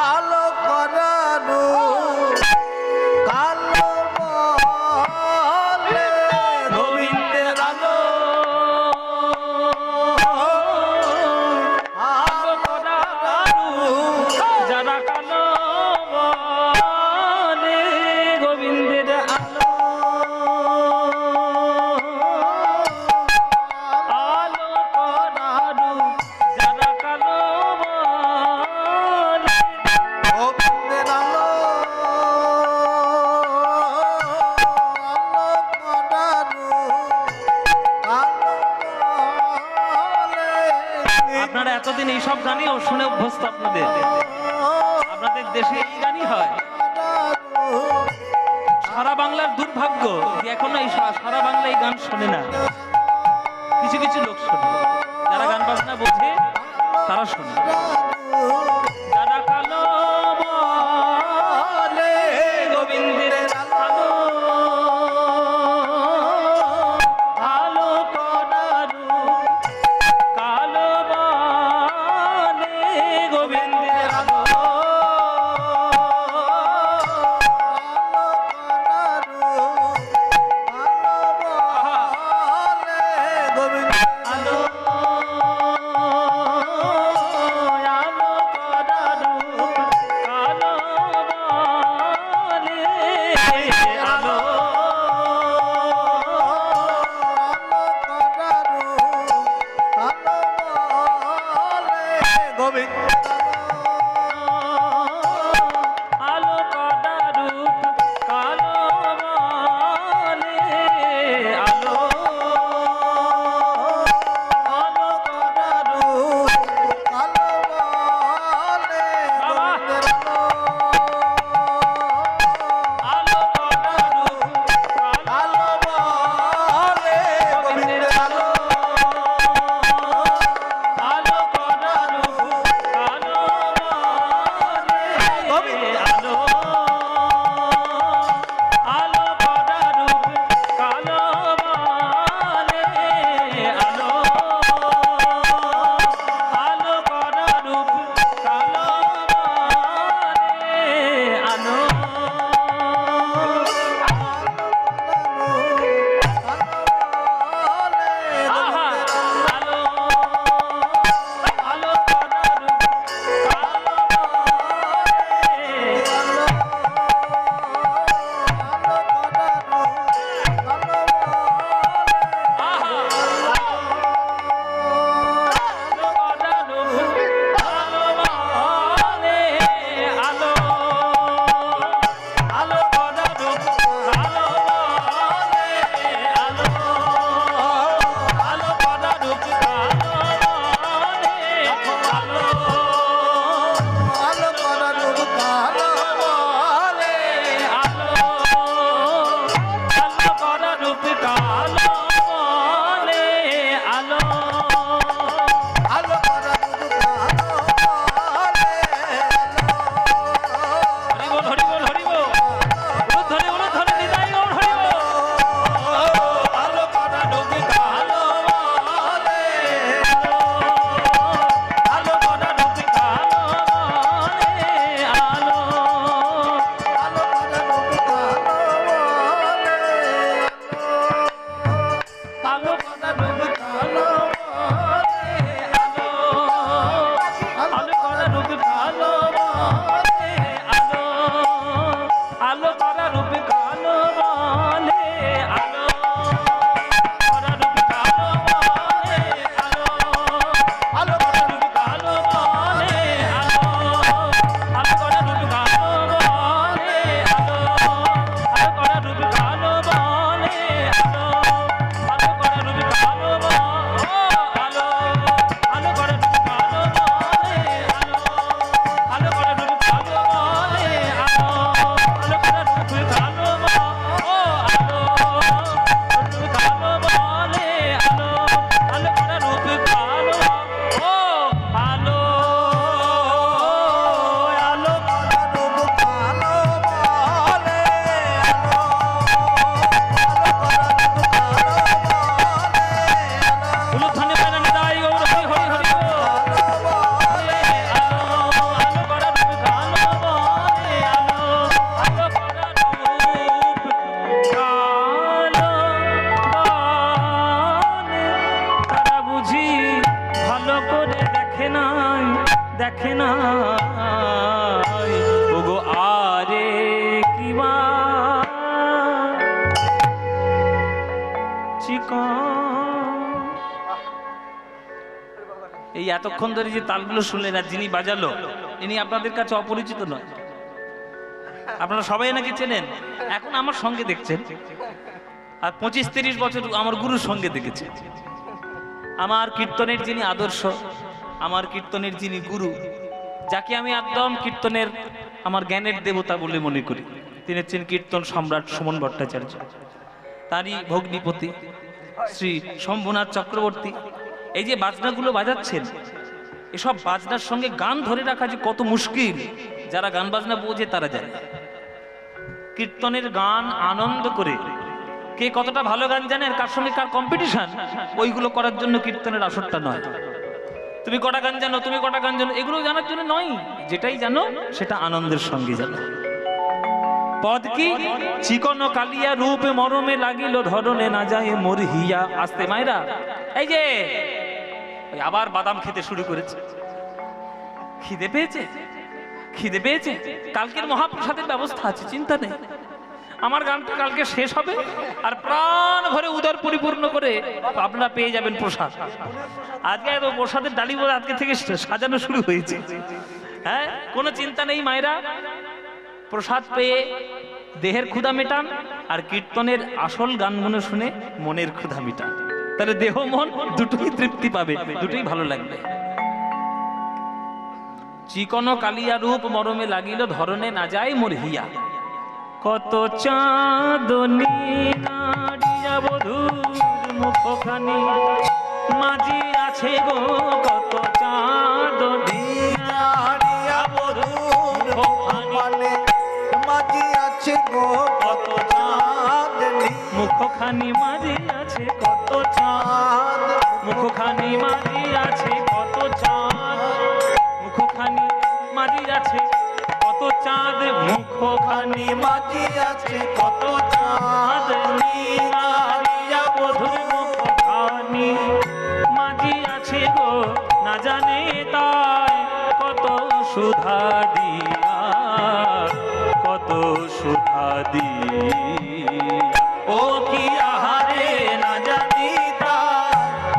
আলো করারু কালো বলে গোবিন্দের আলো আলো করা রূপ যারা কালো বলে গোবিন্দের আলো আলো করা রূপ যারা কালো বলে গোবিন্দের আলো করারু কালো বলে আপনারা এতদিন এইসব গানই শুনে অভ্যস্ত আপনাদের দেশে এই গানই হয়। সারা বাংলার দুর্ভাগ্য যে এখনো এই সারা বাংলা এই গান শোনে না। কিছু কিছু লোক শোনে, যারা গান বাজনা বোঝে তারা শোনে। যারা কালো বলে গোবিন্দের আলো আলো করা রূপ কালো বলে গোবিন্দের আলো আলো আলো নাই ওগো আরে কি মা চিকন। এই এতক্ষণ ধরে যে তালগুলো শুনলেন আর যিনি বাজালো ইনি আপনাদের কাছে অপরিচিত নয়, আপনারা সবাই নাকি চেনেন। এখন আমার সঙ্গে দেখছেন, আর 25-30 বছর আমার গুরুর সঙ্গে দেখেছেন। আমার কীর্তনের যিনি আদর্শ, আমার কীর্তনের যিনি গুরু, যাকে আমি একদম কীর্তনের আমার জ্ঞানের দেবতা বলে মনে করি, তিনি হচ্ছেন কীর্তন সম্রাট সুমন ভট্টাচার্য। তারই ভগ্নিপতি শ্রী শম্ভুনাথ চক্রবর্তী এই যে বাজনাগুলো বাজাচ্ছেন, এসব বাজনার সঙ্গে গান ধরে রাখা যে কত মুশকিল, যারা গান বাজনা বোঝে তারা জানে। কীর্তনের গান আনন্দ করে কে কতটা ভালো গান জানেন, কার সঙ্গে কার কম্পিটিশন, ওইগুলো করার জন্য কীর্তনের আসরটা নয়। তুমি কটা গান জানো, তুমি কটা গান জানো, এগুলো জানার জন্য নয়। যেটাই জানো সেটা আনন্দের সঙ্গে জানো। পদ কি চিকন কালিয়া রূপে মরমে লাগিল ধরনে না যায় মোর হিয়া। আস্তে মায়েরা, এই যে ওই আবার বাদাম খেতে শুরু করেছে। খিদে পেয়েছে, খিদে পেয়েছে, কালকের মহাপ্রসাদের ব্যবস্থা আছে, চিন্তা নেই। আমার গানটা কালকে শেষ হবে আর প্রাণ ভরে উদর পরিপূর্ণ করে আপনারা পেয়ে যাবেন প্রসাদ। আজকে এত প্রসাদের ডালি বলে আজকে থেকে সাজানো শুরু হয়েছে। হ্যাঁ, কোনো চিন্তা নেই মায়েরা, প্রসাদ পেয়ে দেহের ক্ষুধা মেটান আর কীর্তনের আসল গানগুলো শুনে মনের ক্ষুধা মেটান, তাহলে দেহ মন দুটোই তৃপ্তি পাবে, দুটোই ভালো লাগবে। চিকন কালিয়া রূপ মরমে লাগিল ধরনে না যায় মোর হিয়া। কত চাঁদনী নাড়িয়া বধূর মুখখানি মাঝি আছে গো, কত চাঁদনী নাড়িয়া বধূর মুখখানি মাঝি আছে গো, কত চাঁদনী মুখখানি মাঝি আছে কত চাঁদ, মুখখানি মাঝি আছে কত চাঁদ, মুখখানি মাঝি আছে কত চাঁদ, মুখখানি মাঝি আছে কত চাঁদ নাড়িয়া বধূর মুখখানি মাঝি আছে গো, না জানে তাই কত সুধা দিয়া, কত সুধা দিয়া। ও কি আহারে না জানি তাই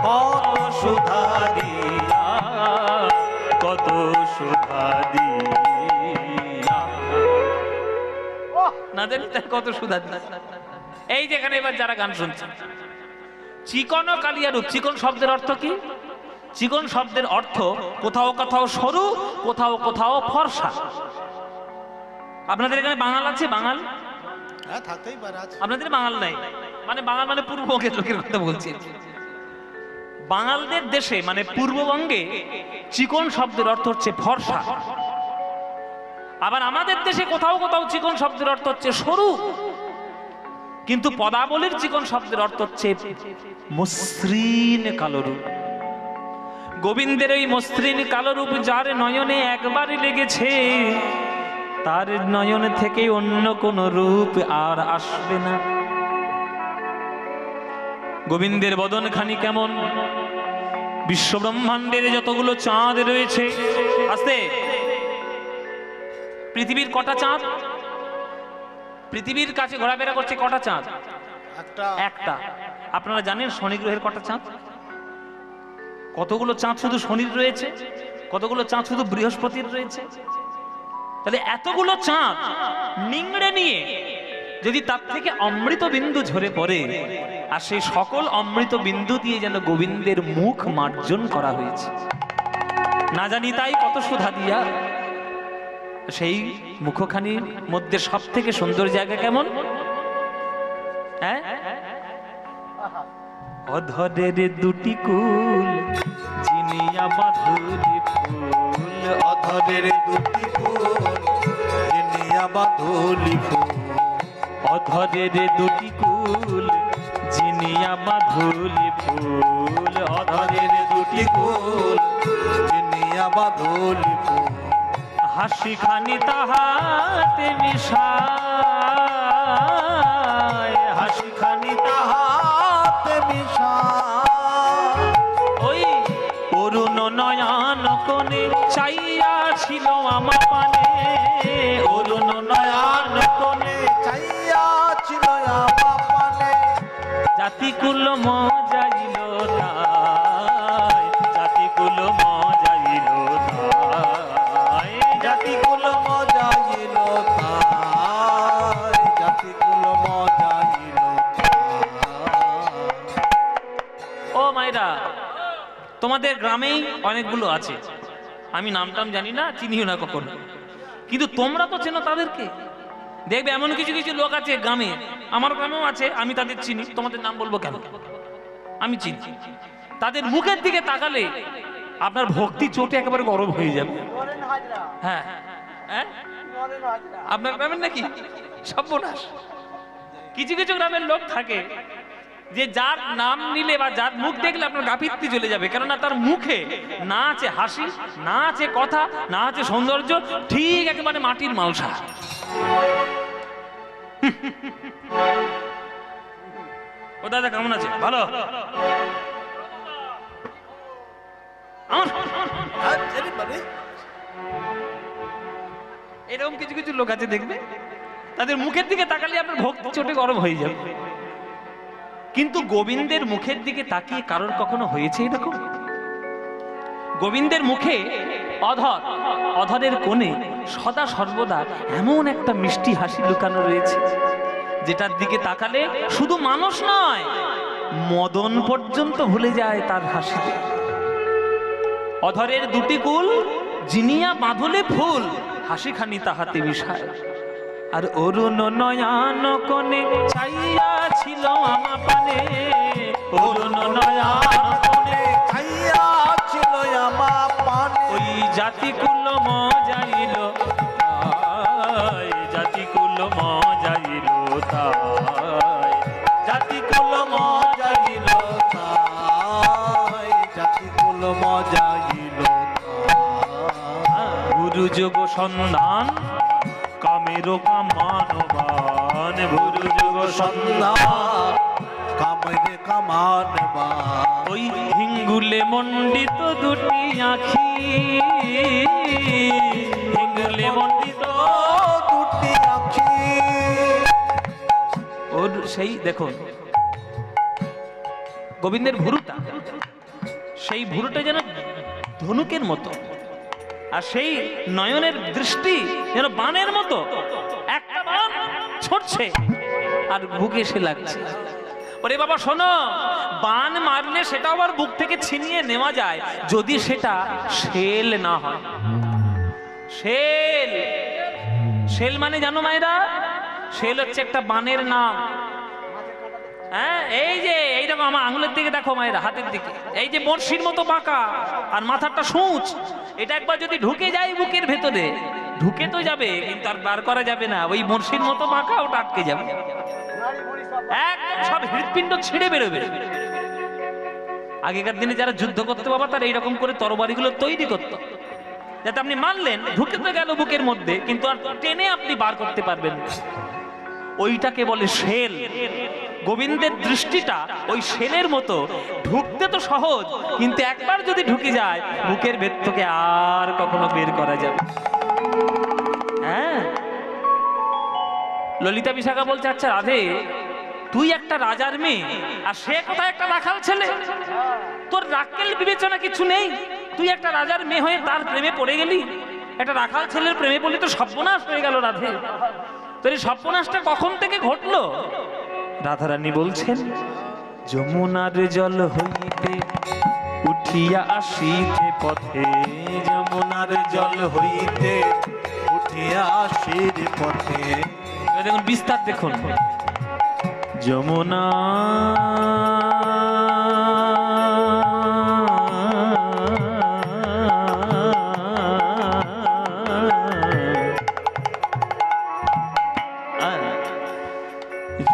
কত সুধা দিয়া, কত সুধা দিয়া, না জানি তার কত সুধা দিয়া। এই যেখানে এবার যারা গান শুনছে, চিকন কালিয়া রূপ, চিকন শব্দের অর্থ কি? চিকন শব্দের অর্থ কোথাও কোথাও সরু, কোথাও কোথাও ফর্সা। আপনাদের এখানে বাঙাল আছে? বাঙাল হ্যাঁ থাকতেই পারে, আছে। আপনাদের বাঙাল নাই, মানে বাঙাল মানে পূর্ববঙ্গের লোকের কথা বলছি। বাঙালদের দেশে মানে পূর্ববঙ্গে চিকন শব্দের অর্থ হচ্ছে ফর্সা। আবার আমাদের দেশে কোথাও কোথাও চিকন শব্দের অর্থ হচ্ছে সরু, কিন্তু পদাবলীর চিকন শব্দের অর্থ হচ্ছে মসৃণ কালো রূপ। গোবিন্দের ওই মসৃণ কালো রূপ যার নয়নে একবারই লেগেছে, তার নয়ন থেকে অন্য কোন রূপ আর আসবে না। গোবিন্দের বদনখানি কেমন, বিশ্ব ব্রহ্মাণ্ডের যতগুলো চাঁদ রয়েছে, আস্তে, পৃথিবীর কটা চাঁদ? পৃথিবীর কাছে ঘোরাফেরা করছে কটা চাঁদ? একটা। আপনারা জানেন শনি গ্রহের কটা চাঁদ? কতগুলো চাঁদ শুধু শনির রয়েছে, কতগুলো চাঁদ শুধু বৃহস্পতির রয়েছে। তাহলে এতগুলো চাঁদ নিংড়ে নিয়ে যদি তার থেকে অমৃত বিন্দু ঝরে পড়ে, আর সেই সকল অমৃত বিন্দু দিয়ে যেন গোবিন্দের মুখ মার্জন করা হয়েছে, না জানি তাই কত সুধা দিয়া। সেই মুখখানির মধ্যে সব থেকে সুন্দর জায়গা কেমন? হ্যাঁ, অধরের দুটি কুল চিনিয়া মাধুরী ফুল, অধরের দুটি ফুল চিনিয়া মাধুরী ফুল, অধরের দুটি কুল চিনিয়া মাধুরী ফুল, অধরের দুটি কুল চিনিয়া মাধুরী ফুল, হাসি খানি তাহাতে মিশায়, হাসি খানি তাহাতে মিশায়, ওই অরুণ নয়ন কোণে চাইয়া ছিল আমার পানে, অরুণ নয়ন কোণে চাইয়া ছিল আমার পানে। জাতিকুল মজাইল তাই, জাতিকুল মজাইল তাই, জাতিকুল মজাইল তাই, জাতিকুল মজাইল তাই। ও মায়েরা, তোমাদের গ্রামেই অনেকগুলো আছে, আমি নামটাম জানি না, চিনিও না কখনো, কিন্তু তোমরা তো চেনো তাদেরকে। দেখবে এমন কিছু কিছু লোক আছে গ্রামে, আমার গ্রামেও আছে, আমি তাদের চিনি, তোমাদের নাম বলবো কেন, আমি চিনি। তাদের মুখের দিকে তাকালে আপনার ভক্তি চোটে একেবারে গরম হয়ে যাবে। হ্যাঁ হ্যাঁ, আপনার গ্রামের নাকি? সর্বনাশ। কিছু কিছু গ্রামের লোক থাকে যে যার নাম নিলে বা যার মুখ দেখলে আপনার গাফিত্তি চলে যাবে, কেননা তার মুখে না আছে হাসি, না আছে কথা, না আছে সৌন্দর্য, ঠিক একেবারে মাটির মালসা। ও দাদা কেমন আছে? ভালো। এরকম কিছু কিছু লোক আছে দেখবে, তাদের মুখের দিকে তাকালে আপনার ভক্তি চোটে গরম হয়ে যাবে। কিন্তু গোবিন্দের মুখের দিকে তাকিয়ে কারোর কখনো হয়েছে এরকম? গোবিন্দের মুখে অধর, অধরের কোণে সদা সর্বদা এমন একটা মিষ্টি হাসি লুকানো রয়েছে, যেটার দিকে তাকালে শুধু মানুষ নয়, মদন পর্যন্ত ভুলে যায় তার হাসিতে। অধরের দুটি কুল জিনিয়া বাঁধলে ফুল, হাসিখানি তাহাতে মিশায়। আর অরুণ নয়ন কোণে চাইয়া ছিল আমার পানে, অরুণ নয়ন কোণে চাইয়া ছিল আমার পানে। ওই জাতিকুল মজাইল তাই, জাতিকুল মজাইল তাই, জাতিকুল মজাইল তাই, জাতিকুল মজাইল তাই। গুরু যোগ সন্ধান কামের কামানবান, গুরু যোগ সন্ধান কামরে কামান বা। ওই হিঙ্গুলে মণ্ডিত দুটি আখি, হিঙ্গুলে মণ্ডিত দুটি আখি। ওর সেই দেখুন গোবিন্দের ভুরুটা, সেই ভুরুটা যেন ধনুকের মতো, আর সেই নয়নের দৃষ্টি যেন বানের মতো, একটা বান ছড়ছে আর বুকে এসে লাগছে। ওরে বাবা শোনো, বান মারলে সেটা আবার বুক থেকে ছিনিয়ে নেওয়া যায়, যদি সেটা শেল না হয়। শেল, শেল মানে জানো মায়েরা? শেল হচ্ছে একটা বানের নাম। হ্যাঁ, এই যে এইরকম আমার আঙুলের দিকে দেখো মায়েরা, হাতের দিকে, এই যে বড়শির মতো বাঁকা আর মাথাটা সূচ, এটা একবার যদি ঢুকে যায় বুকের ভেতরে, ঢুকে তো যাবে কিন্তু আর বার করা যাবে না, ওই বড়শির মতো বাঁকা, ওটা আটকে যাবে, এক সব হৃৎপিণ্ড ছিঁড়ে বেরোবে। আগেকার দিনে যারা যুদ্ধ করতে বাবা, তারা এইরকম করে তরবারিগুলো তৈরি করত, যাতে আপনি মানলেন ঢুকে তো গেল বুকের মধ্যে, কিন্তু আর টেনে আপনি বার করতে পারবেন না। ওইটাকে বলে শেল। গোবিন্দের দৃষ্টিটা ওই শেলের মতো, ঢুকতে তো সহজ, কিন্তু একবার যদি ঢুকে যায় বুকের ভেতর থেকে আর কখনো বের করা যাবে। হ্যাঁ, ললিতা বিশাখা বলছে, আচ্ছা রাধে, তুই একটা রাজার মেয়ে আর সে কোথায় একটা রাখাল ছেলে, তোর রাক্কেল বিবেচনা কিছু নেই? তুই একটা রাজার মেয়ে হয়ে তার প্রেমে পড়ে গেলি, একটা রাখাল ছেলের প্রেমে পড়লি, তো সর্বনাশ হয়ে গেল রাধে। তোর এই সর্বনাশটা কখন থেকে ঘটলো? রাধারানী বলছেন, যমুনার জল হইতে উঠিয়া আসিতে পথে, যমুনার জল হইতে উঠিয়া আসির পথে। দেখুন বিস্তার দেখুন, যমুনা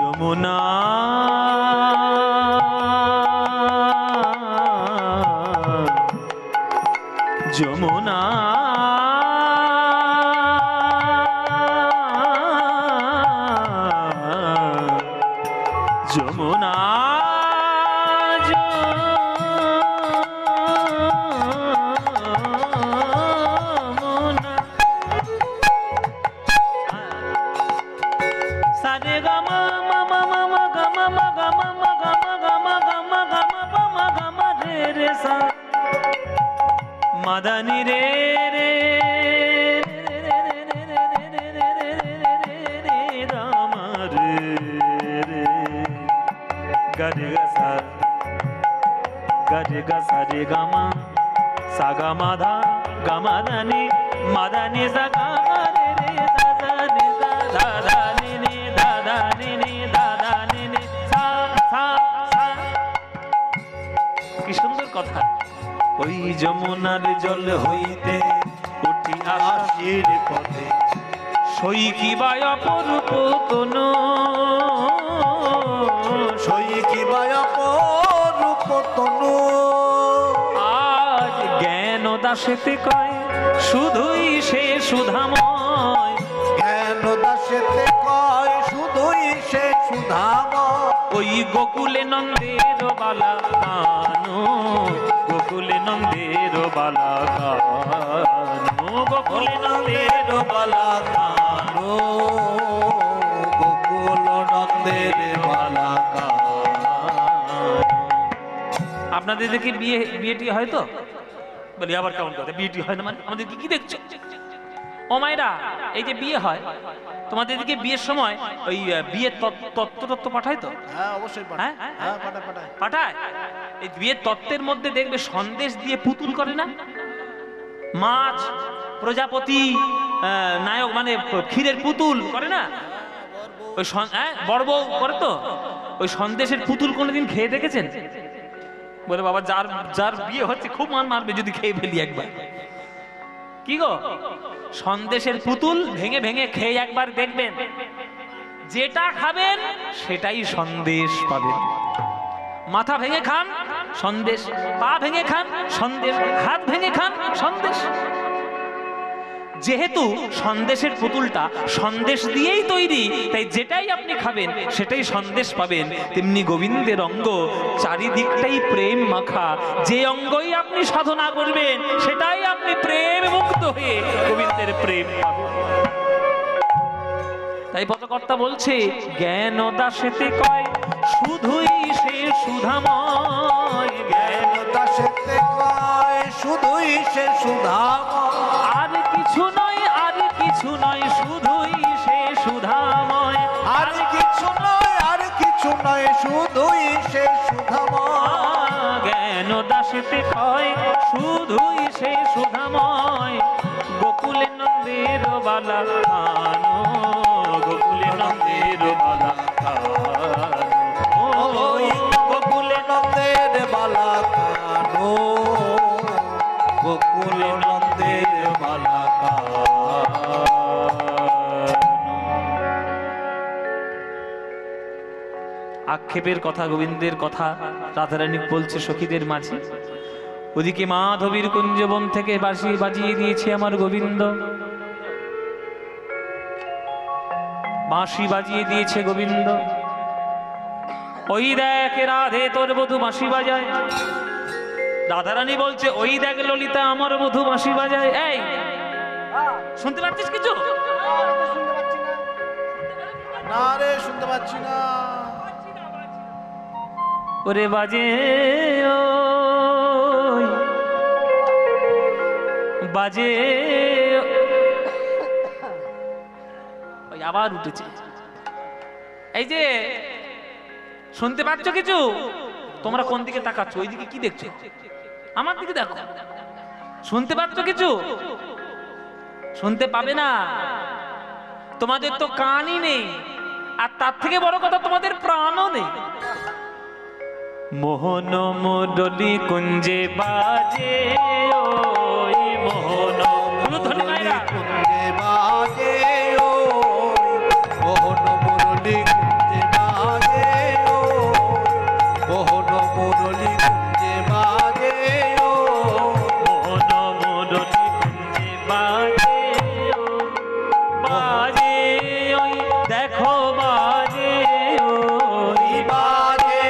যমুনা যমুনা যমুনা মাদানি রে রে রামার রে গারে গাসা গারে গাসা রে গামা সাগা মাধা গামাদানি মাদানি সাগা রে রে দাদা নি দাদা নি নি দাদা নি নি দাদা নি নি সা সা সা। কি সুন্দর কথা। ওই যমুনার জল হইতে উঠি আশির পথে সই কি বায় অপরূপ তনু সই কি বায়পরূপ তনু আজ জ্ঞান দাসেতে কয় শুধুই সে সুধাময় জ্ঞান দাসেতে কয় শুধুই সে সুধাময় ওই গোকুলে নন্দের বালা কানু গোকুলে নন্দের বালা কানু গোকুলে নন্দের বালা কানু গোকুল নন্দের বালা আপনাদের দেখে বিয়েটি হয় তো? বলি আবার কেমন কথা, বিয়েটি হয় না মানে আমাদের কি দেখছো? ও মায়েরা, এই যে বিয়ে হয় তোমাদের দিকে বিয়ের সময় ওই বিয়ের তত্ত্ব পাঠায় তো? হ্যাঁ অবশ্যই পাঠায়। হ্যাঁ? হ্যাঁ পাঠায় পাঠায় পাঠায়। এই বিয়ের তত্ত্বের মধ্যে দেখবে সন্দেশ দিয়ে পুতুল করে না, মাছ প্রজাপতি নায়ক মানে ক্ষীরের পুতুল করে না, ওই বড় বউ করে তো। ওই সন্দেশের পুতুল কোনোদিন খেয়ে দেখেছেন? বলে বাবা যার যার বিয়ে হচ্ছে খুব মান মারবে যদি খেয়ে ফেলি একবার। কি গো, সন্দেশের পুতুল ভেঙে ভেঙে খেয়ে একবার দেখবেন, যেটা খাবেন সেটাই সন্দেশ পাবেন। মাথা ভেঙে খান সন্দেশ, পা ভেঙে খান সন্দেশ, হাত ভেঙে খান সন্দেশ। যেহেতু সন্দেশের পুতুলটা সন্দেশ দিয়েই তৈরি, তাই যেটাই আপনি খাবেন সেটাই সন্দেশ পাবেন। তেমনি গোবিন্দের অঙ্গ চারিদিকটাই প্রেম মাখা, যে অঙ্গই আপনি সাধনা করবেন সেটাই আপনি প্রেম মুক্ত হয়ে গোবিন্দের প্রেম পাবেন। তাই পদকর্তা বলছে জ্ঞান দাসেতে কয় শুধুই সে সুধাময়, জ্ঞান দাসেতে কয় শুধুই সে সুধাময় আর কিছু নয়, আর কিছু নয়, শুধুই সে সুধাময়, আর কিছু নয়, আর কিছু নয়, শুধুই সে সুধাময়। জ্ঞান দাসেতে কয় শুধুই সে সুধাময়, গোকুলে নন্দের বালা কানো, গোকুলে নন্দের বালা কানো, ওই গোকুলে নন্দের বালা কানো, গোকুলে নন্দের বালা কানো। আক্ষেপের কথা, গোবিন্দের কথা রাধারানী বলছে সখীদের মাঝে। ওদিকে মাধবীর কুঞ্জবন থেকে বাঁশি বাজিয়ে দিয়েছে আমার গোবিন্দ, বাঁশি বাজিয়ে দিয়েছে গোবিন্দ। ওই দেখ রাধে তোর বধূ বাঁশি বাজায়। রাধারানী বলছে ওই দেখ ললিতা আমার বধূ বাঁশি বাজায়। এই শুনতে পাচ্ছিস কিছু? না রে, শুনতে পাচ্ছি না। ওরে বাজে ওই বাজে, ওই আবার উঠেছে। এই যে শুনতে পাচ্ছ কিছু? তোমরা কোন দিকে তাকাচ্ছ? ওই দিকে কি দেখছো? আমার দিকে দেখো। শুনতে পাচ্ছ কিছু? শুনতে পাবে না, তোমাদের তো কানই নেই, আর তার থেকে বড় কথা তোমাদের প্রাণও নেই। মোহন মুরলি কুঞ্জে বাজে ওই মোহন ধনী মায়েরা, কুঞ্জে বাজে ওই মোহন মুরলি কুঞ্জে বাজে ওই মোহন মুরলি কুঞ্জে বাজে ওই মোহন মুরলি কুঞ্জে বাজে ওই, বাজে ওই দেখো বাজে ওই, বাজে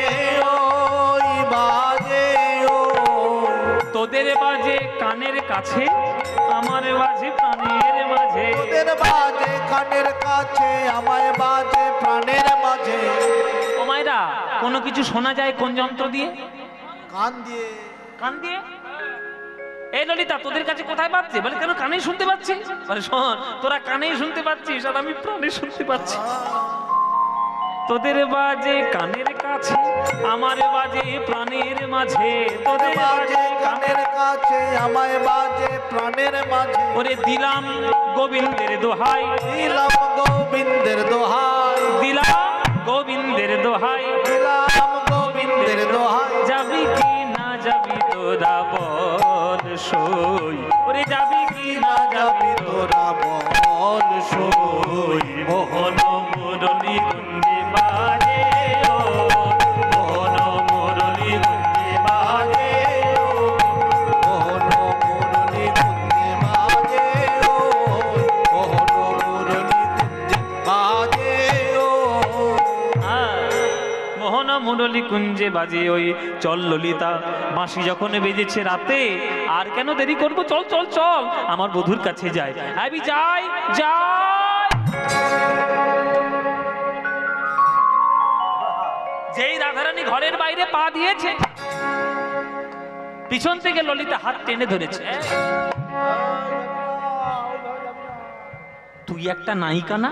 ওই বাজে ওই তোদের বাজে কানের কাছে, আমার বাজে প্রাণের মাঝে। তোদের বাজে কানের কাছে, আমায় বাজে প্রাণের মাঝে। ও মায়েরা, কোনো কিছু শোনা যায় কোন যন্ত্র দিয়ে? কান দিয়ে। কান দিয়ে। এই ললিতা তোদের কাছে কোথায় পাচ্ছে? বলে কেন কানেই শুনতে পাচ্ছি। বলে শোন, তোরা কানেই শুনতে পাচ্ছিস আর আমি প্রাণে শুনতে পাচ্ছি। তোদের বাজে কানের কাছে, আমার বাজে প্রাণের মাঝে। তোদের বাজে কানের কাছে, আমায় বাজে প্রাণের মাঝে। ওরে দিলাম গোবিন্দের দোহাই, দিলাম গোবিন্দের দোহাই, দিলাম গোবিন্দের দোহাই, দিলাম গোবিন্দের দোহাই। যাবি কি না যাবি তোরা বল সই, ওরে যাবি কি না যাবি তোরা বল সই। মোহন মুরলী গুঞ্জে বাজে ও, মোহন মুরলী গুঞ্জে বাজে ও, মোহন মুরলী গুঞ্জে বাজে ও, মোহন মুরলী গুঞ্জে বাজে ও। মোহন মুরলী কুঞ্জে বাজে ওই। চল ললিতা, বাঁশি যখন বেজেছে রাতে, আর কেন দেরি করব? চল চল চল, আমার বধূর কাছে যাই। আমি যাই যাই। যেই রাধারানী ঘরের বাইরে পা দিয়েছে, পিছন থেকে ললিতা হাত টেনে ধরেছে। তুই একটা নায়িকা না?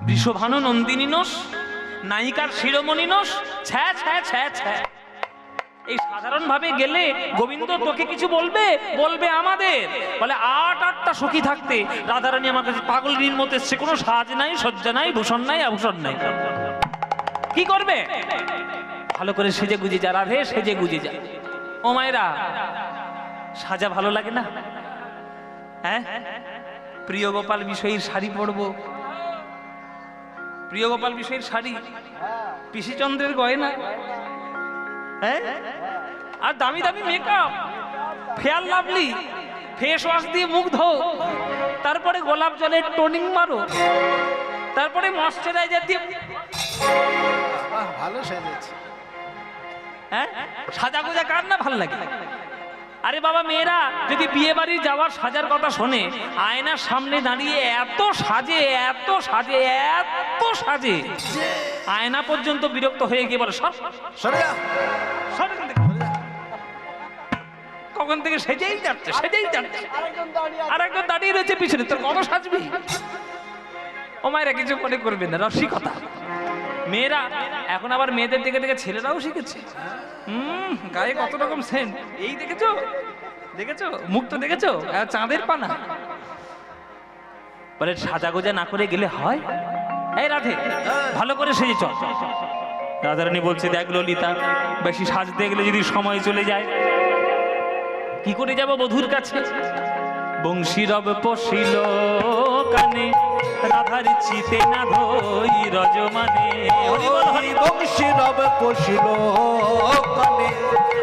বৃষভানু নন্দিনী নোস, নায়িকার শিরোমণি নোস? ছ্যা ছ্যা ছ্যা ছ্যা। এই সাধারণ ভাবে গেলে গোবিন্দ তোকে কিছু বলবে? বলবে আমাদের। বলে আটটা সখী থাকতে রাধারানী আমার কাছে পাগলিনীর মতো এসছে, কোনো সাজ নাই, সজ্জা নাই, ভূষণ নাই, আভূষণ নাই। কি করবে? ভালো করে সেজে গুজে যা রাধে, সেজে গুজে যা। ও মায়েরা, সাজা ভালো লাগে না? হ্যাঁ, প্রিয় গোপাল বিষয়ীর শাড়ি পরবো, প্রিয় গোপাল বিষয়ের শাড়ি, পিসিচন্দ্রের গয়না, হ্যাঁ, আর দামি দামি makeup, fair lovely, face wash দিয়ে মুখ ধো, তারপরে গোলাপ জলের টোনিং মারো, তারপরে ময়শ্চারাইজার দিয়ে। ভালো সেজেছে। হ্যাঁ, সাজা গোজা কার না ভাল লাগে? আরে বাবা, মেয়েরা যদি বিয়ে বাড়ি যাওয়ার সাজার কথা শোনে, আয়নার সামনে দাঁড়িয়ে এত সাজে, এত সাজে, এত সাজে, আয়না পর্যন্ত বিরক্ত হয়ে গিয়ে বলে সর সরে যা, সর এখান থেকে। কখন থেকে সেজেই যাচ্ছে, সেজেই যাচ্ছে, আর একজন দাঁড়িয়ে রয়েছে পিছনে, তোর কত সাজবি? ও মায়েরা কিছু মনে করবে না, রসিকতা। মেয়েরা এখন আবার মেয়েদের দেখে দেখে ছেলেরাও শিখেছে। গায়ে কত রকম সেন্ট, এই দেখেছো, দেখেছো মুখ তো দেখেছো, চাঁদের পানা। বলে সাজা গোজা না করে গেলে হয়? এই রাধে, ভালো করে সেজে চল। রাধারানী বলছে, দেখ ললিতা, বেশি সাজতে গেলে যদি সময় চলে যায়, কি করে যাব বধূর কাছে? বংশী রব পশিল কানে, রাধার চিতে না ধই রজমানে। হরি বল হরি বল। বংশী রব পশিল কানে,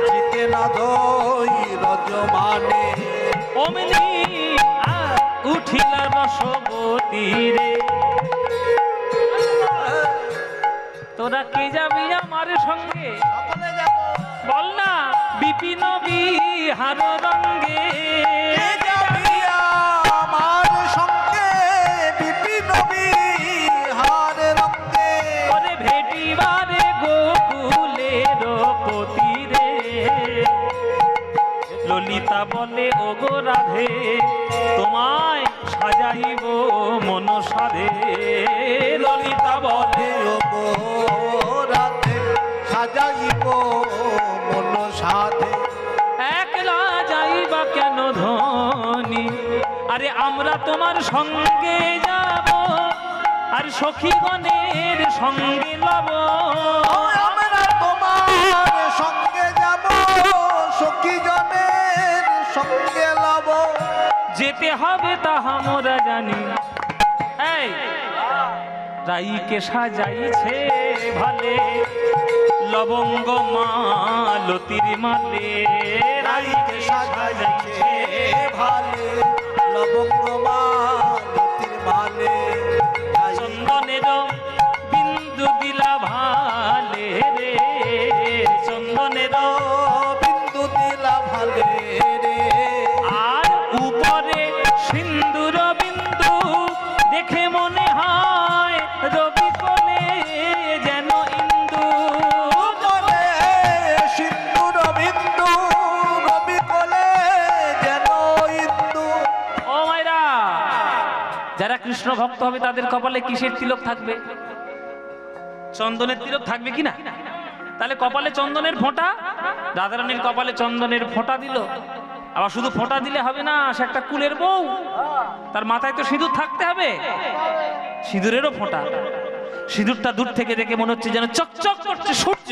চিতে না ধই রজমানে। অমনি উঠিলা বসবতী রে, তোরা কে যাবি আমার সঙ্গে? সকলে যাব, বল না, বিপিন বিহার রঙ্গে। কে যাবি আমার সঙ্গে? বিপিন বিহার রঙ্গে। ওরে ভেটিবারে গোকুলের পতি রে। ললিতা বলে, ও গো রাধে, তোমায় সাজাইব মন সাধে। ললিতা বলে, ও গো রাধে, সাজাইব মন সাধে। একলা যাইবা কেন ধনী? আরে আমরা তোমার সঙ্গে যাব, আর সখীগণের সঙ্গে লব। আমরা তোমার সঙ্গে যাব, সখী জনের সঙ্গে লব। যেতে হবে তাহা মোরা জানি। এই রাইকে সাজাইছে ভালে, লবঙ্গ মালতির মালে। রাইকে সাজাইছে ভালে, লবঙ্গ মালতির মালে। চন্দনের বিন্দু দিলা ভালে রে, চন্দনের বিন্দু দিলা ভালে রে। আর উপরে সিন্দুর বিন্দু, দেখে মনে হয় রবি কোলে যেন ইন্দু। বলে সিন্দুর বিন্দু, রবি কোলে যারা কৃষ্ণ ভক্ত হবে তাদের কপালে কিসের তিলক থাকবে? চন্দনের তিলক থাকবে কি না? তাহলে কপালে চন্দনের ফোঁটা, রাধারানীর কপালে চন্দনের ফোঁটা দিল। আবার শুধু ফোঁটা দিলে হবে না, সে একটা কুলের বউ, তার মাথায় তো সিঁদুর থাকতে হবে, সিঁদুরেরও ফোঁটা। সিঁদুরটা দূর থেকে দেখে মনে হচ্ছে যেন চকচক করছে সূর্য।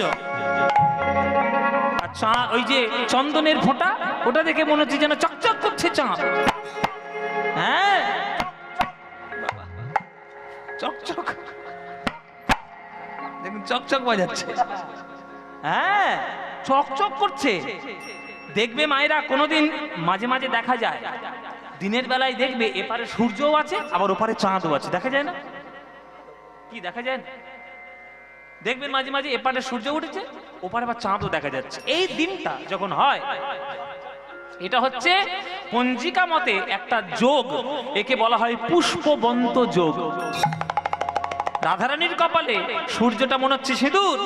আচ্ছা, ওই যে চন্দনের ফোঁটা, ওটা দেখে মনে হচ্ছে যেন চকচক করছে চাঁদ। হ্যাঁ, চকচক, দেখুন চকচক বাজাচ্ছে। হ্যাঁ, চকচক করছে। দেখবে মায়েরা, কোনোদিন মাঝে মাঝে দেখা যায় দিনের বেলায় দেখবে এপারে সূর্যও আছে আবার ওপারে চাঁদও আছে, দেখা যায় না? কি দেখা যায় না? দেখবেন মাঝে মাঝে এপারে সূর্য উঠেছে, ওপারে আবার চাঁদও দেখা যাচ্ছে। এই দিনটা যখন হয়, এটা হচ্ছে পঞ্জিকা মতে একটা যোগ, একে বলা হয় পুষ্পবন্ত যোগ। রাধারানীর কপালে সূর্যটা মনে হচ্ছে সিঁদুর,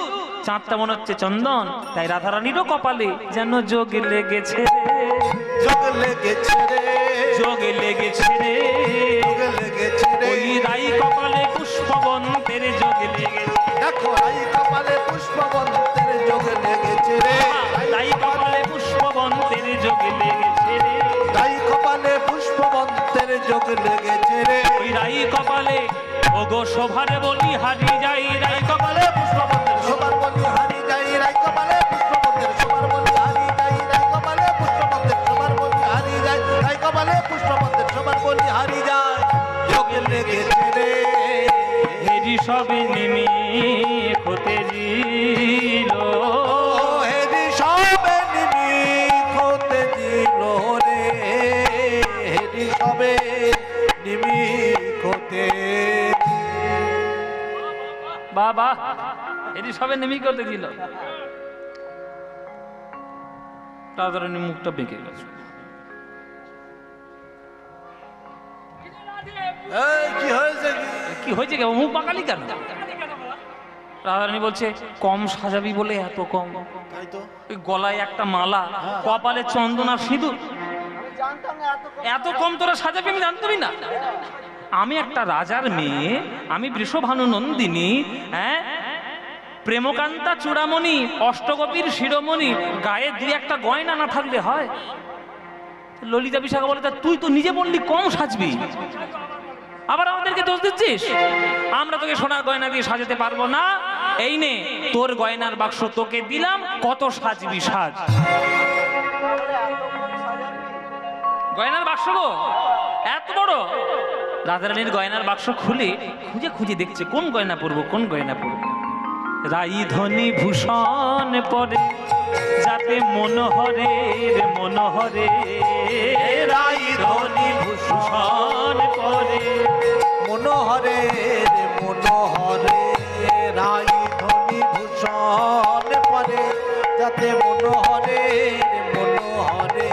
চাঁদটা মনে হচ্ছে চন্দন, তাই রাধারানীরও কপালে যেন যোগ লেগেছে, যোগ লেগেছে রে, যোগ লেগেছে রে, যোগ লেগেছে রে। ওই রাই কপালে পুষ্পবন্তের যোগ লেগেছে। দেখো রাই কপালে পুষ্পবন্তের যোগ লেগেছে রে, রাই কপালে পুষ্পবন্তের যোগ লেগেছে রে, রাই কপালে পুষ্পবন্তের যোগ লেগেছে রে। ওই রাই কপালে ওগো শোভারে বলি হারি যাই, রাই কপালে পুষ্পবন্তের শোভার বলি হারি যাই, রাই কপালে পুষ্পবন্তের শোভার বলি হারি যাই, রাই কপালে পুষ্পবন্তের শোভার বলি হারি যাই, রাই কপালে পুষ্পবন্তের শোভার বলি হারি যায়। যোগ লেগেছে রে, হেরি সবে নেমে হতে দিল, হেরি সবে নিমিক হতে দিল রে, হেরি সবে নিমিক হতে। বাবা, হেরি সবে নেমে করতে দিল। রাধারানী মুখটা বেঁকে গেছে। এই কি হয়েছে কি? কি হয়েছে, কেমন মুখ বাঁকালি কেন? রাধারানী বলছে কম সাজাবি বলে এত কম। তাই তো, ওই গলায় একটা মালা, কপালে চন্দন আর সিঁদুর, এত কম তোরা সাজাবি আমি জানতামই না। আমি একটা রাজার মেয়ে, আমি বৃষভানু নন্দিনী, হ্যাঁ, প্রেমকান্তা চূড়ামণি, অষ্টগোপীর শিরোমণি, গায়ে দুই একটা গয়না না থাকলে হয়? ললিতা বিশাখা বলে, তা তুই তো নিজে বললি কম সাজবি, আবার আমাদেরকে দোষ দিচ্ছিস? আমরা তোকে সোনার গয়না দিয়ে সাজাতে পারবো না। এই নে তোর গয়নার বাক্স তোকে দিলাম, কত সাজবি সাজ। গয়নার বাক্স গো এত বড়। রাধারানীর গয়নার বাক্স খুলে খুঁজে খুঁজে দেখছে কোন গয়না পরবো, কোন গয়না পরবো। রাই ধনী ভূষণ পরে যাতে মনোহরে রে মনোহরে, রাই ধনী ভূষণ পরে মনোহরে রে মনোহরে, রাই ধনী ভূষণ পরে যাতে মনোহরে রে মনোহরে।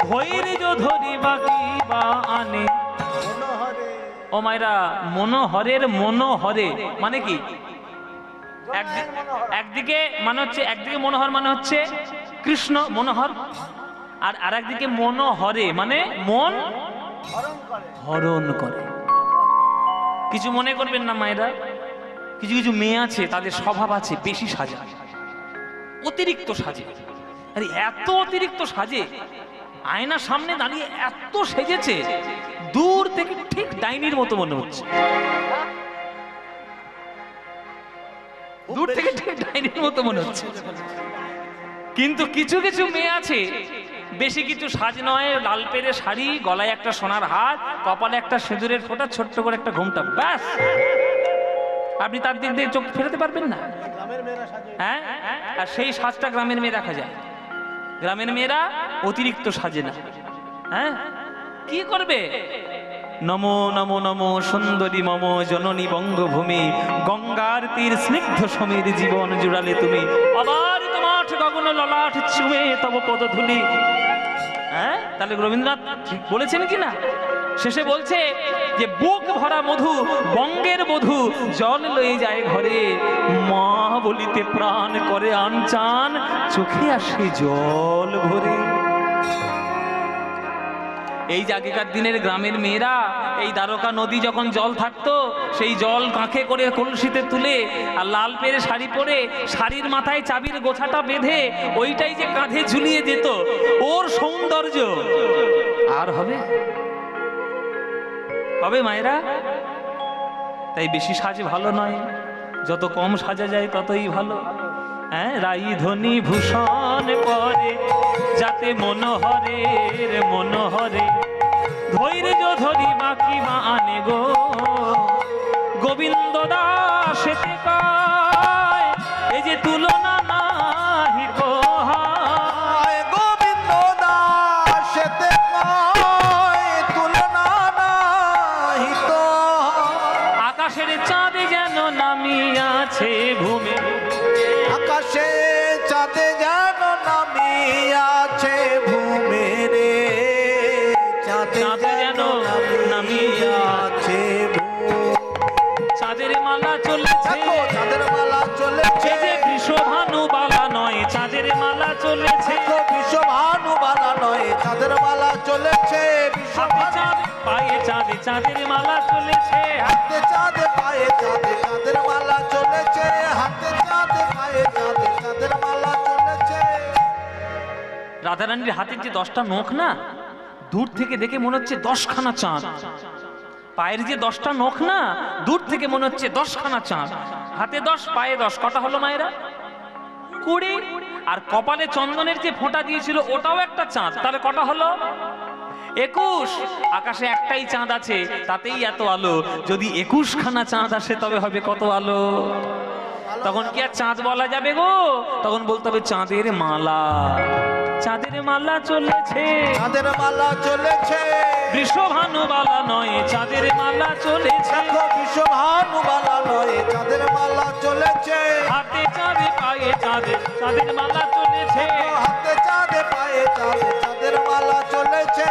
ধৈর্য ধরিবা কি বা আনে। মনোহরে ও মায়েরা, মনোহরের মনোহরে মানে কি? একদিকে মানে হচ্ছে, একদিকে মনোহর মানে হচ্ছে কৃষ্ণ মনোহর, আর আরেকদিকে মনোহরে মানে মন হরণ করে। কিছু মনে করবেন না মায়েরা, কিছু কিছু মেয়ে আছে তাদের স্বভাব আছে বেশি সাজা, অতিরিক্ত সাজে। আরে এত অতিরিক্ত সাজে, আয়নার সামনে দাঁড়িয়ে এত সেজেছে, দূর থেকে ঠিক ডাইনির মতো মনে হচ্ছে, দূর থেকে ঠিক ডাইনির মতো মনে হচ্ছে। কিন্তু কিছু কিছু মেয়ে আছে বেশি কিছু সাজ নয়, লাল পেরে শাড়ি, গলায় একটা সোনার হার, কপালে একটা সিঁদুরের ফোঁটা, ছোট্ট করে একটা ঘোমটা, ব্যাস আপনি তার দিক দিয়ে চোখ ফেরাতে পারবেন না। হ্যাঁ, আর সেই সাজটা গ্রামের মেয়ে দেখা যায়। গ্রামের মেয়েরা অতিরিক্ত সাজে না। হ্যাঁ, কি করবে? নমো নমো নমো সুন্দরী মম জননী বঙ্গভূমি, গঙ্গার তীর স্নিগ্ধ সমীর জীবন জুড়ালে তুমি, আবার তোমার গগন ললাট চুমে তব পদধূলি। হ্যাঁ, তাহলে রবীন্দ্রনাথ ঠিক বলেছেন কি না? শেষে বলছে যে বুক ভরা মধু বঙ্গের বধূ, জল লয়ে যায় ঘরে, মা বলিতে প্রাণ করে আনচান, চোখে আসে জল ভরে। এই যে আগেকার দিনের গ্রামের মেয়েরা এই দ্বারকা নদী যখন জল থাকতো সেই জল কাঁখে করে কলসিতে তুলে আর লাল পেরে শাড়ি পরে শাড়ির মাথায় চাবির গোছাটা বেঁধে ওইটাই যে কাঁধে ঝুলিয়ে যেত, ওর সৌন্দর্য আর হবে হবে মায়েরা? তাই বেশি সাজ ভালো নয়, যত কম সাজা যায় ততই ভালো। হ্যাঁ, রাই ধনী ভূষণ পরে যাতে মনোহরে রে মনোহরে, ধৈর্য ধরি বাকি মানে গো গোবিন্দ দাস কয়, এই যে তুলনা নাহি কোহায়। গোবিন্দ দাস তুলনা নাহি তো। আকাশের চাঁদে যেন নামিয়াছে ভূমি, আকাশে চাঁদে যেন নামিয়াছে ভূমি রে, চাঁদে যেন নামিয়াছে ভূমি। চাঁদের মালা চলেছে, চাঁদের মালা চলেছে, এই যে বৃষভানু বালা নয়, চাঁদের মালা চলেছে, বিশ্বভানু বালা নয়, চাঁদের মালা চলেছে। হাতে চাঁদ পায়ে চাঁদে চাঁদের মালা চলেছে, হাতে চাঁদ পায়ে চাঁদে চাঁদের মালা চলেছে, হাতে চাঁদ পায়ে চাঁদে চাঁদের মালা চলেছে। রাধারানীর হাতের যে 10টা নখ না, দূর থেকে দেখে মনে হচ্ছে 10খানা চাঁদ। পায়ের যে 10টা নখ না, দূর থেকে মনে হচ্ছে 10খানা চাঁদ। হাতে 10 পায়ে 10, কটা হলো মায়েরা? 20। আর কপালে চন্দনের যে ফোঁটা দিয়েছিল ওটাও একটা চাঁদ, তাহলে কটা হলো? 21। আকাশে একটাই চাঁদ আছে, তাতেই এত আলো। যদি 21খানা চাঁদ আসে তবে হবে কত আলো? তখন কি আর চাঁদ বলা যাবে গো? তখন বলতে হবে চাঁদের মালা। চাঁদের মালা চলেছে, চাঁদের মালা চলেছে, বৃষভানু বালা নয়, চাঁদের মালা চলেছে, বিশ্বভানু বালা নয়, চাঁদের মালা চলেছে। হাতে চাঁদে পায়ে চাঁদে চাঁদের মালা চলেছে, হাতে চাঁদে পায়ে চাঁদে চাঁদের মালা চলেছে।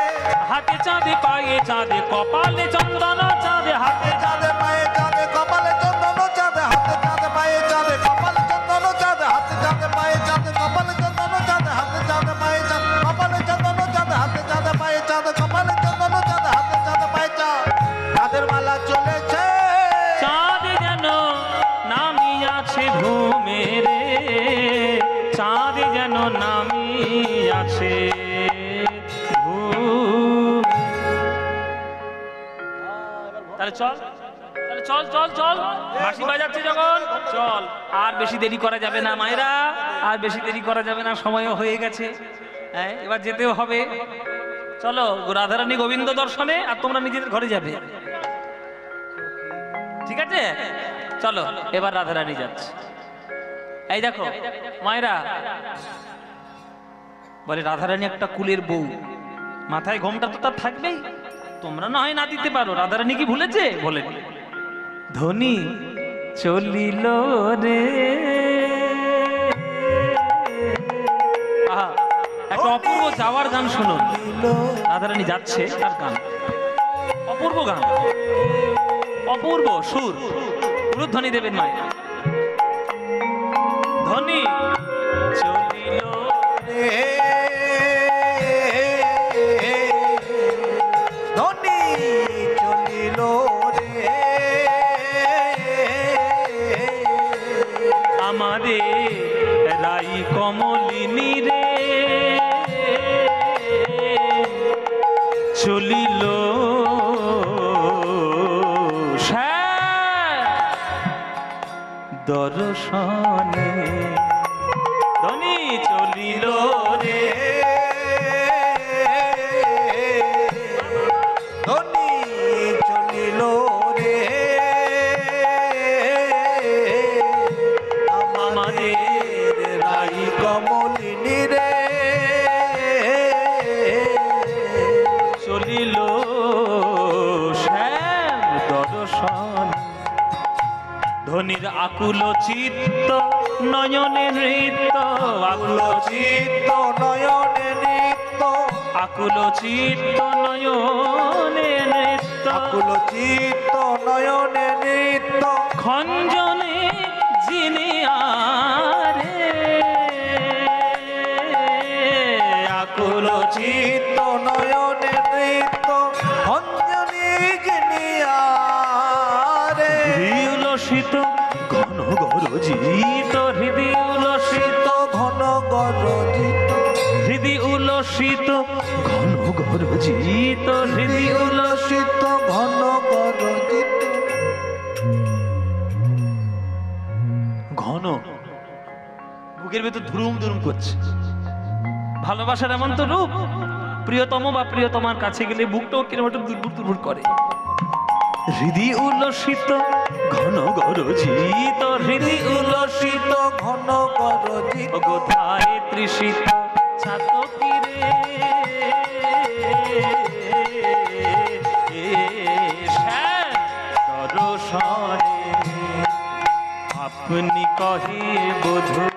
হাতে চাঁদে পায়ে চাঁদে কপালে চন্দন চাঁদে, হাতে চাঁদে পায়ে চাঁদে কপালে চন্দন চাঁদে, হাতে চাঁদে পায়ে চাঁদে কপালে চন্দন চাঁদে, হাতে চাঁদে পায়ে চাঁদে কপালে চন্দন চাঁদে, হাতে চাঁদে পায়ে চাঁদে কপালে চন্দন চাঁদে, হাতে চাঁদে পায়ে চাঁদে কপালে চন্দন চাঁদে, হাতে চাঁদে পায়ে চাঁদ চাঁদের মালা চলেছে। চাঁদ যেন নামিয়াছে ভূমে রে, চাঁদ যেন নামিয়াছে ভূমে। তাহলে চল, তাহলে চল চল চল, বাঁশি বাজাচ্ছে যখন চল। আর বেশি দেরি করা যাবে না মায়েরা, আর বেশি দেরি করা যাবে না, সময়ও হয়ে গেছে। হ্যাঁ, এবার যেতেও হবে। চলো রাধারানী গোবিন্দ দর্শনে, আর তোমরা নিজেদের ঘরে যাবে, ঠিক আছে? চলো এবার রাধারানী যাচ্ছে। এই দেখো মায়েরা, বলে রাধারানী একটা কুলের বউ, মাথায় ঘোমটা তো তার থাকবেই। তোমরা না হয় না দিতে পারো, রাধারানী কি ভুলেছে? বলেন, ধনী চলিল রে। আহা, একটা অপূর্ব যাওয়ার গান শুনুন। রাধারানী যাচ্ছে, তার গান অপূর্ব গান, অপূর্ব সুর, উলুধ্বনি দেবেন মায়ের। ধনী চলিল রে ধনী চলিল রে, আমাদের রাই কমলিনী রে, চলিল দর্শনে। ধনী চলিল রে, ধনী চলিল রে, আমাদের রাই কমলিনী রে, চলিল শ্যাম দর্শন। ধনীর আকুল চিত্ত নয়নে নৃত্য, আকুল চিত্ত নয়নে নিত্য, আকুল চিত্ত নয়নে নৃত্য, আকুল চিত্ত নয়নে নিত্য, খঞ্জনে জিনিয়ারে, আকুল চিত্ত নয়নে নৃত্য, গরজিত হৃদি উলসিত ঘন গরজিত হৃদি উলসিত ঘন গরজিত হৃদি উলসিত ঘন গরজিত ঘন বুকের ভেতর ধুরুম ধুরুম করছে। ভালোবাসার এমন তো রূপ, প্রিয়তম বা প্রিয়তমার কাছে গেলে বুকটাও কিরম একটু দুর্বুর দুর্বুর করে। হৃদি উল্লসিত ঘন গরজিত হৃদি উল্লসিত ঘন গরজিত কোথায় তৃষিত ছাতকিরে দর্শনে আপনি কহে বধুর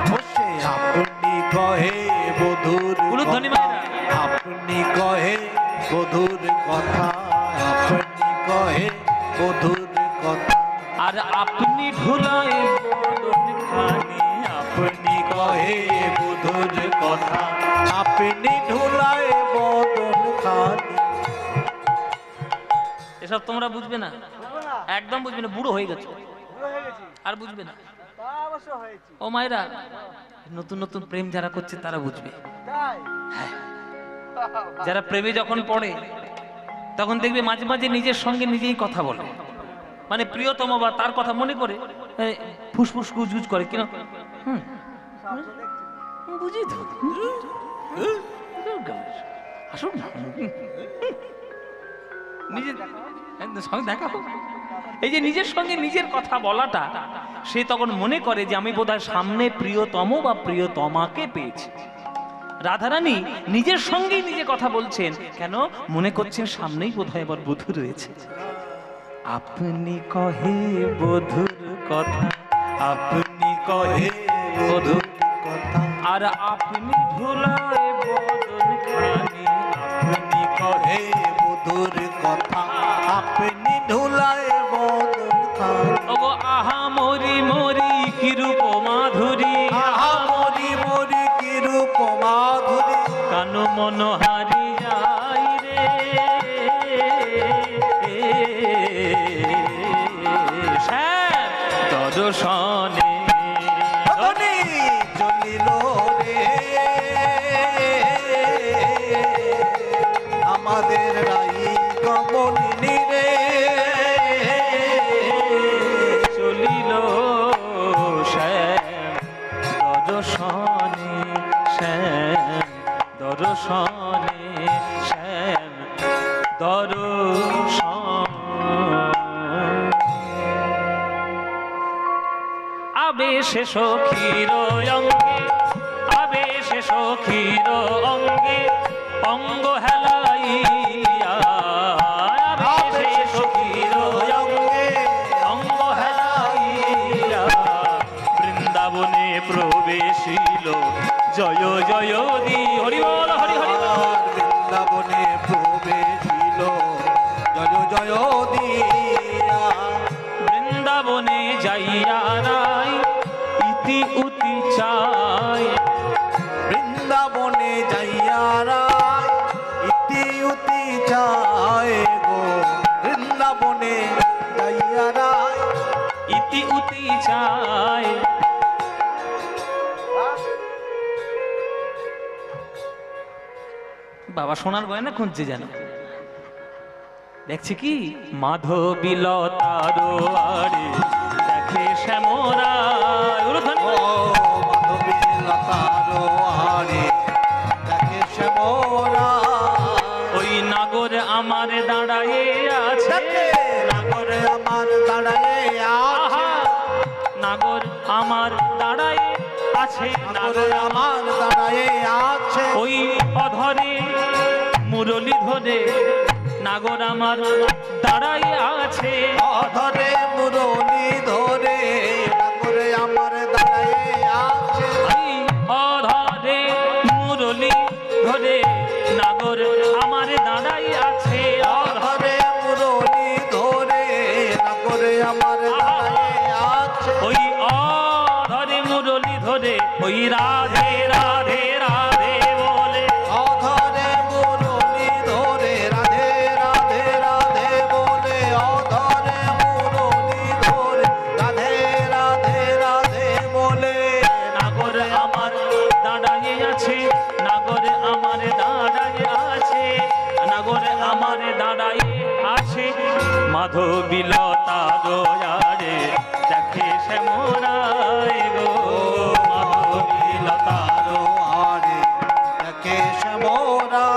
বসে আপনি কহে বধুর উলুধ্বনি মায়েরা। আপনি কহে বধুর কথা আপনি কহে বধুর কথা আর আপনি ঢুলায় বদন খানি আপনি কহে বধুর কথা আপনি ঢুলায় বদন খানি। এসব তোমরা বুঝবে না, একদম বুঝবে না, বুড়ো হয়ে গেছে আর বুঝবে না। ও মায়েরা, নতুন নতুন প্রেম যারা করছে তারা বুঝবে। হ্যাঁ, যারা প্রেমে যখন পড়ে তখন দেখবে মাঝে মাঝে নিজের সঙ্গে নিজেই কথা বলে, মানে প্রিয়তম বা তার কথা মনে করে ফুসফুস গুজগুজ করে কিনা বুঝি তো আসুন না নিজের সঙ্গে দেখা হোক। এই যে নিজের সঙ্গে নিজের কথা বলাটা, সে তখন মনে করে যে আমি বোধহয় সামনে প্রিয়তম বা প্রিয়তমাকে পেয়েছি। রাধারানী নিজের সঙ্গেই নিজে কথা বলছেন, কেন মনে করছেন সামনেই বোধহয় আবার বধূ রয়েছে। আপনি কহে বধূর কথা আপনি কহে বধূর কথা আর আপনি ভুলায় বদন খানি আপনি কহে হে বধুর কথা আপনি ঢুলায় বদন খানি। ওগো আহা মরি মরি কি রূপ মাধুরী আহা মরি মরি কি রূপ মাধুরী কানু মন হারি যাই রে শ্যাম দর্শনে ধনী জ্বলিল রে আমাদের রাই কমলিনী রে চলিল শ্যাম দর্শনে শ্যাম দর্শনে শ্যাম দর্শন আবেশে সখীর অঙ্গে আবেশে সখীর অঙ্গে অঙ্গ হেলাইয়া আবেশে সখীর অঙ্গে অঙ্গ হেলাইয়া বৃন্দাবনে প্রবেশিল জয় জয় দি হরি বল হরি হরি বল। বৃন্দাবনে প্রবেশিল জয় জয় দিয়া বৃন্দাবনে যাইয়া রাই ইতি উতি চাই বৃন্দাবনে যাইয়া রায় ইতি উতি যায় গো বৃন্দাবনে যাইয়া রায় ইতি উতি চাই। বাবা সোনার গয়না খুঁজছে যেন, দেখছি কি মাধবীলতার আড়ে দেখে শ্যামরা ও মাধবী লতার হারে দেখে শ্যামরা ওই নাগর আমার দাঁড়ায়ে আছে দেখে নাগরে আমার দাঁড়ায়ে আছে আহা, নাগর আমার দাঁড়ায়ে আছে নাগরে আমার দাঁড়ায়ে আছে ওই অধরে মুরলি ধরে নাগর আমার দাঁড়াই আছে অধরে মুরলি ধরে নাগরে আমার দাঁড়ায়ে আছে ওই অধরে মুরলি ধরে নাগর আমার দাঁড়াই আছে অধরে মুরলি ধরে নাগরে আমার দাঁড়ায়ে আছে ওই অধরে মুরলি ধরে ওই রাধে রাধে রাধে বলে অধরে মুরলি ধরে রাধে রাধে রাধে বলে অধরে মুরলি ধরে রাধে রাধে মাধবীলতা দয়ারে দেখে শ্যামরায় গো মাধবীলতা আরে দেখে শ্যামরা।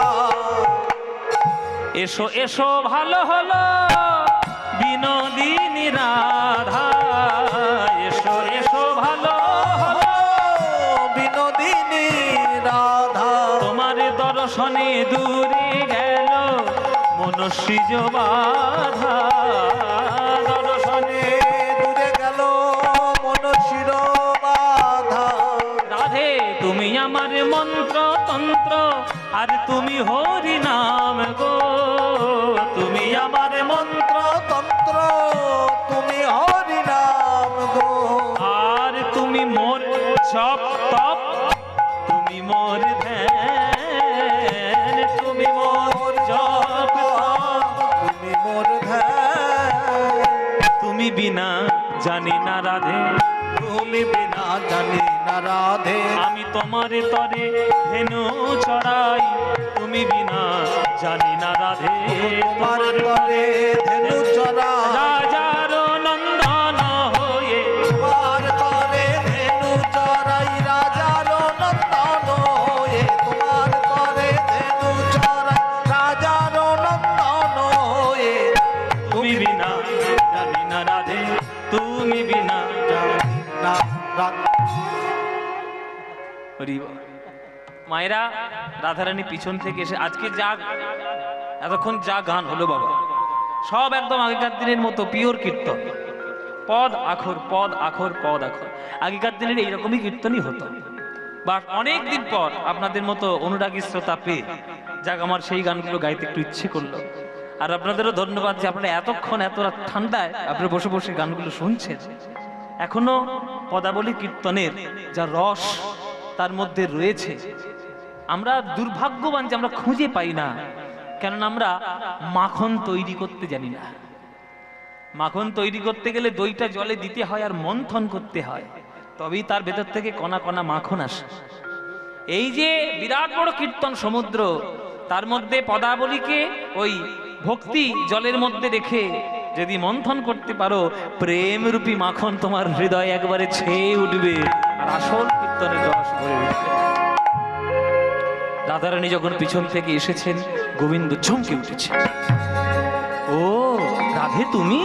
এসো এসো ভালো হলো বিনোদিনী রাধা এসো এসো ভালো হলো বিনোদিনী রাধা, তোমার দর্শনে দূরে গেল মনস্বীজ বাধা দর্শনে দূরে গেল মনশির বাধা। রাধে তুমি আমার মন্ত্র তন্ত্র আর তুমি হরি নাম গো তুমি আমার মন্ত্র তন্ত্র তুমি হরি নাম গো, আর তুমি মোর জপ তপ তুমি মোর ধ্যান তুমি মোর জপ তপ তুমি মোর ধ্যান। তুমি বিনা জানি না রাধে তুমি বিনা জানি না রাধে, আমি তোমার তরে ধেনু চড়াই তুমি বিনা জানি না রাধে তোমার তরে ধেনু চরা, রাজার নন্দন হয়ে তোমার তরে ধেনু চরাই রাজার নন্দন হয়ে, তোমার তরে ধেনু চরাই রাজার নন্দন হয়ে, তুমি বিনা জানি না রাধে তুমি বিনা না রাধে। হরি বল। মায়েরা রাধারানী পিছন থেকে এসে আজকে যা এতক্ষণ যা গান হলো বাবা সব একদম আগেকার দিনের মতো পিওর কীর্তন পদ আখর পদ আখর পদ আখর আগেকার দিনের এইরকমই কীর্তনই হতো বা অনেক দিন পর আপনাদের মতো অনুরাগী শ্রোতা পেয়ে যাক আমার সেই গানগুলো গাইতে একটু ইচ্ছে করলো আর আপনাদেরও ধন্যবাদ যে আপনারা এতক্ষণ এত রাত ঠান্ডায় আপনারা বসে বসে গানগুলো শুনছেন এখনো পদাবলী কীর্তনের যা রস তার মধ্যে রয়েছে আমরা দুর্ভাগ্যবান যে আমরা খুঁজে পাই না কেননা আমরা মাখন তৈরি করতে জানি না মাখন তৈরি করতে গেলে দইটা জলে দিতে হয় আর মন্থন করতে হয় তবেই তার ভেতর থেকে কণা কণা মাখন আসে এই যে বিরাট বড় কীর্তন সমুদ্র তার মধ্যে পদাবলীকে ওই ভক্তি জলের মধ্যে রেখে যদি মন্থন করতে পারো প্রেম রূপী মাখন তোমার হৃদয় একবারে ছেয়ে উঠবে আর আসল কীর্তনের রস ভরে উঠবে রাধারানী যখন পিছন থেকে এসেছেন গোবিন্দ চমকে উঠেছে ও রাধে তুমি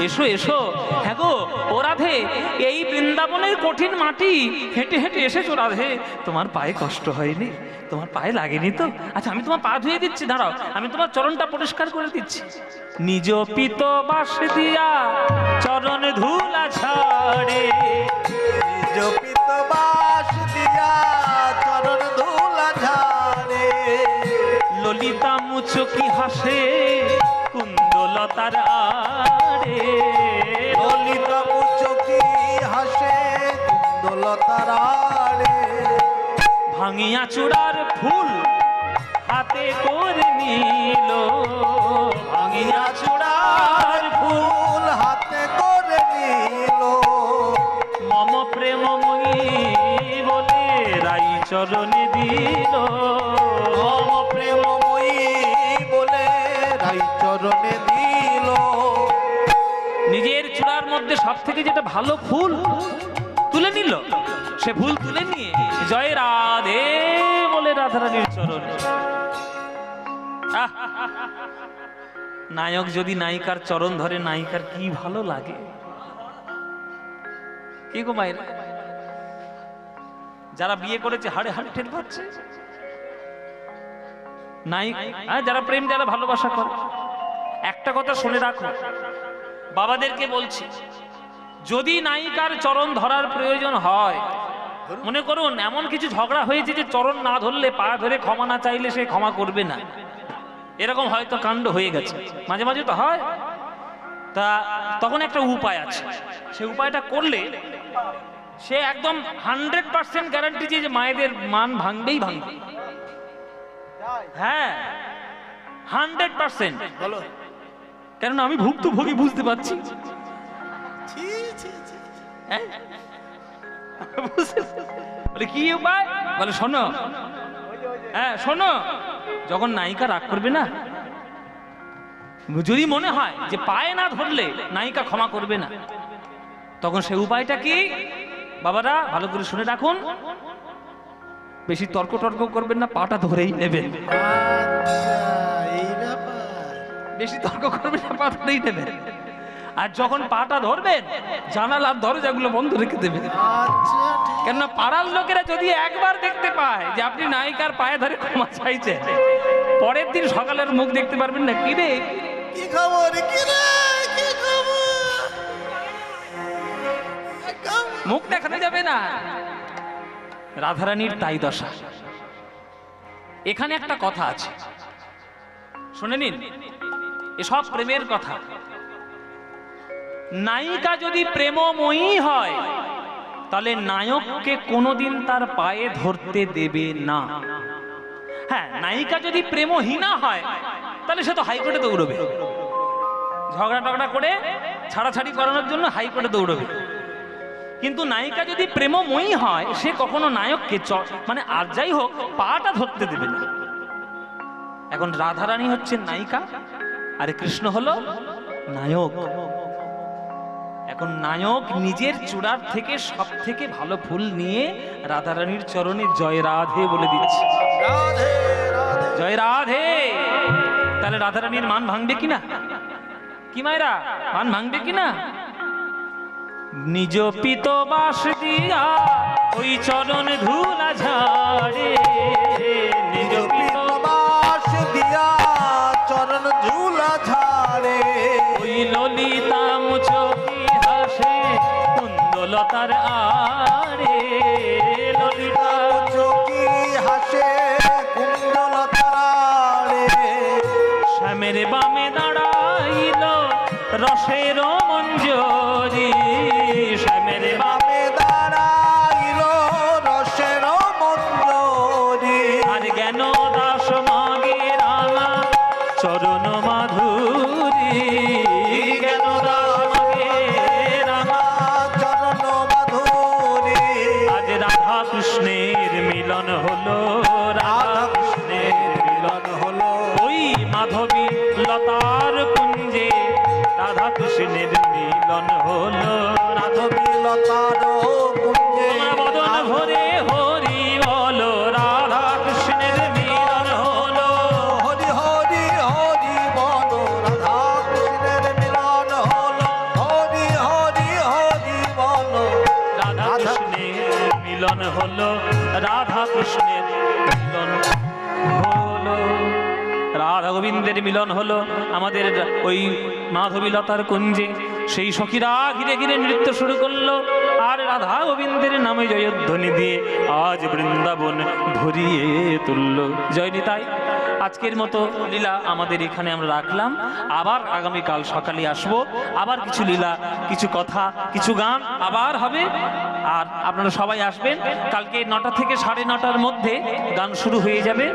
এসো এসো হ্যাঁ গো ও রাধে এই বৃন্দাবনের কঠিন মাটি হেঁটে হেঁটে এসেছো রাধে তোমার পায়ে কষ্ট হয়নি তোমার পায়ে লাগেনি তো আচ্ছা আমি তোমার পা ধুয়ে দিচ্ছি দাঁড়াও আমি তোমার চরণটা পরিষ্কার করে দিচ্ছি নিজ পিত বাস দিয়া চরণ ধুলা ছাড়ে জপিত বাস দিয়া চরণ ধুলা ঝাড়ে, ললিতা মুচকি হাসে কুন্দলতার আড়ে ললিতা মুচকি হাসে কুন্দলতার আড়ে, ভাঙিয়া চূড়ার ফুল হাতে করে নিল ভাঙিয়া চূড়ার ফুল হাতে করে নিল, মম প্রেমময়ী বলে রাই চরণে দিল মম প্রেমময়ী বলে রাই চরণে দিল, নিজের চূড়ার মধ্যে সব থেকে যেটা ভালো ফুল তুলে নিল সে ফুল তুলে নিয়ে জয় রাধে বলে রাধারানীর চরণে আহ! নায়ক যদি নায়িকার চরণ ধরে নায়িকার কি ভালো লাগে কি গো মায়ের যারা বিয়ে করেছে হাড়ে হাড়ে টের পাচ্ছে নায়িক যারা প্রেম যারা ভালোবাসা করে একটা কথা শুনে রাখো বাবাদেরকে বলছি যদি নায়িকার চরণ ধরার প্রয়োজন হয় মনে করুন এমন কিছু ঝগড়া হয়েছে যে চরণ না ধরলে পা ধরে ক্ষমা না চাইলে সে ক্ষমা করবে না এরকম হয়তো কাণ্ড হয়ে গেছে মাঝে মাঝে তো হয় তা তখন একটা উপায় আছে সেই উপায়টা করলে সে একদম 100% গ্যারান্টি যে মায়েদের মান ভাঙবেই ভাঙবে হ্যাঁ 100% বলো কেননা আমি ভুক্তভোগী বুঝতে পারছি ছি ছি ছি, হ্যাঁ? বলে কি উপায় বলে শোনো হ্যাঁ শোনো যখন নায়িকা রাগ করবে না যদি মনে হয় যে পায়ে না ধরলে নায়িকা ক্ষমা করবে না, তখন সেই উপায়টা কি? বাবারা ভালো করে শুনে রাখুন, বেশি তর্ক করবেন না, পাটা ধরেই নেবেন। আচ্ছা, এই ব্যাপার। বেশি তর্ক করবেন না, পা ধরেই নেবেন। আর যখন পাটা ধরবেন, জানালার দরজাগুলো বন্ধ রেখে দেবেন। আচ্ছা, ঠিক। কেননা পাড়ার লোকেরা যদি একবার দেখতে পায় যে আপনি নায়িকার পায়ে ধরে ক্ষমা চাইছেন, পরের দিন সকালের মুখ দেখতে পারবেন না। কি রে, কি খবর? কি রে, কি খবর? মুখ দেখানো যাবে না। রাধারানীর তাই দশা। এখানে একটা কথা আছে, শুনে নিন, এসব প্রেমের কথা। নায়িকা যদি প্রেমময়ী হয়, তাহলে নায়ককে কোনোদিন তার পায়ে ধরতে দেবে না। হ্যাঁ, নায়িকা যদি প্রেমহীনা হয়, তাহলে সে তো হাইকোর্টে দৌড়বে, ঝগড়া টগড়া করে ছাড়াছাড়ি করানোর জন্য হাইকোর্টে দৌড়বে। কিন্তু নায়িকা যদি প্রেমময়ী হয়, সে কখনো নায়ককে মানে আর যাই হোক পাটা ধরতে দেবে না। এখন রাধারানী হচ্ছে নায়িকা, আরে কৃষ্ণ হলো নায়ক। এখন নায়ক নিজের চূড়ার থেকে সব থেকে ভালো ফুল নিয়ে রাধারানীর চরণে জয় রাধে বলে দিচ্ছে, রাধে রাধে। জয় রাধে। তাহলে রাধারানীর মান ভাঙবে কিনা? কি মায়েরা, মান ভাঙবে কিনা? নিজ পিত বাস দিয়া ওই চরণ ধুলা ঝাড়ে, নিজ পিত বাস দিয়া চরণ ঝুলা ঝাড়ে, ওই ললিতা মুচকি হাসে কুন্দলতার আরে, ললিতা চোখি হাসে কুণ্ডলতারে, শ্যামের বামে দাঁড়াইল রসের মঞ্জরি, শ্যামের বামে বামে দাঁড়াইল রসের মঞ্জরি, আর জ্ঞান দাস মাগে রাঙা চরণ মাধুরী, জ্ঞান দাস মাগে রাঙা। চরণ মাধুরী, আজ রাধা কৃষ্ণের মিলন হলো, রাধা কৃষ্ণের মিলন হলো ওই মাধবী লতার কুঞ্জে, রাধা কৃষ্ণের মিলন হলো, মাধবী লতার কুঞ্জে, তোমার বদন ভরে হরি বলো, রাধা কৃষ্ণের মিলন হলো, হরি হরি হরি বলো, রাধা কৃষ্ণের মিলন হলো, হরি হরি হরি বলো, রাধা কৃষ্ণের মিলন হলো, রাধা কৃষ্ণের মিলন হলো, রাধা গোবিন্দের মিলন হলো আমাদের ওই মাধবী লতার কুঞ্জে। সেই সখীরা ঘিরে ঘিরে নৃত্য শুরু করলো, আর রাধা গোবিন্দের নামে জয়ধ্বনি দিয়ে আজ বৃন্দাবন ভরিয়ে তুলল। জয় নিতাই। আজকের মতো লীলা আমাদের এখানে আমরা রাখলাম, আবার আগামীকাল সকালে আসবো, আবার কিছু লীলা, কিছু কথা, কিছু গান আবার হবে। আর আপনারা সবাই আসবেন, কালকে 9টা থেকে 9:30টার মধ্যে গান শুরু হয়ে যাবে,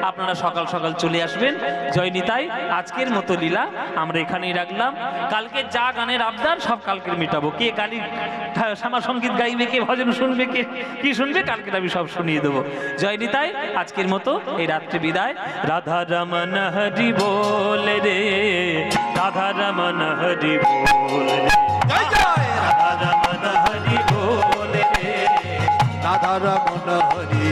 আপনারা সকাল সকাল চলে আসবেন। জয় নিতাই। আজকের মতো লীলা আমরা এখানেই রাখলাম, কালকে যা গানের আবদার সব কালকের মিটাবো। কে গালি শ্যামা সঙ্গীত গাইবে, কে ভজন শুনবে, কে কি শুনবে, কালকে আমি সব শুনিয়ে দেবো। জয় নিতাই। আজকের মতো এই রাত্রি বিদায়। রাধা রমন হরি বল রে, রাধা রমন হরি বল রে, জয় জয় রাধা রমন হরি বল রে, রাধা রমন হরি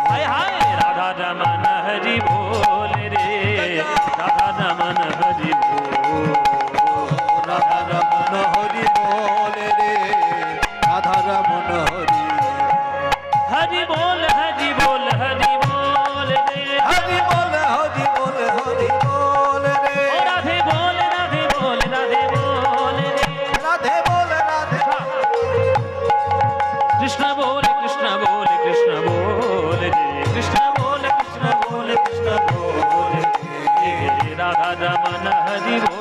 হায় হায় রাধা রমন হরি বল রে, রাধা রমন হরি বল, রাধা রমন হরি বলে রে, রাধা রমন হরি হরি বল হরি বল হরি বল রে, হরি বল হরি বল হরি বল রে, ও রাধে বল রাধে বল রাধে বল রে, রাধে বল রাধে কৃষ্ণ বল কৃষ্ণ বল কৃষ্ণ বল রে, কৃষ্ণ বল কৃষ্ণ বল কৃষ্ণ বল রে, রাধা রমন হরি বল।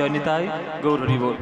জয় নিতাই গৌর হরি বল।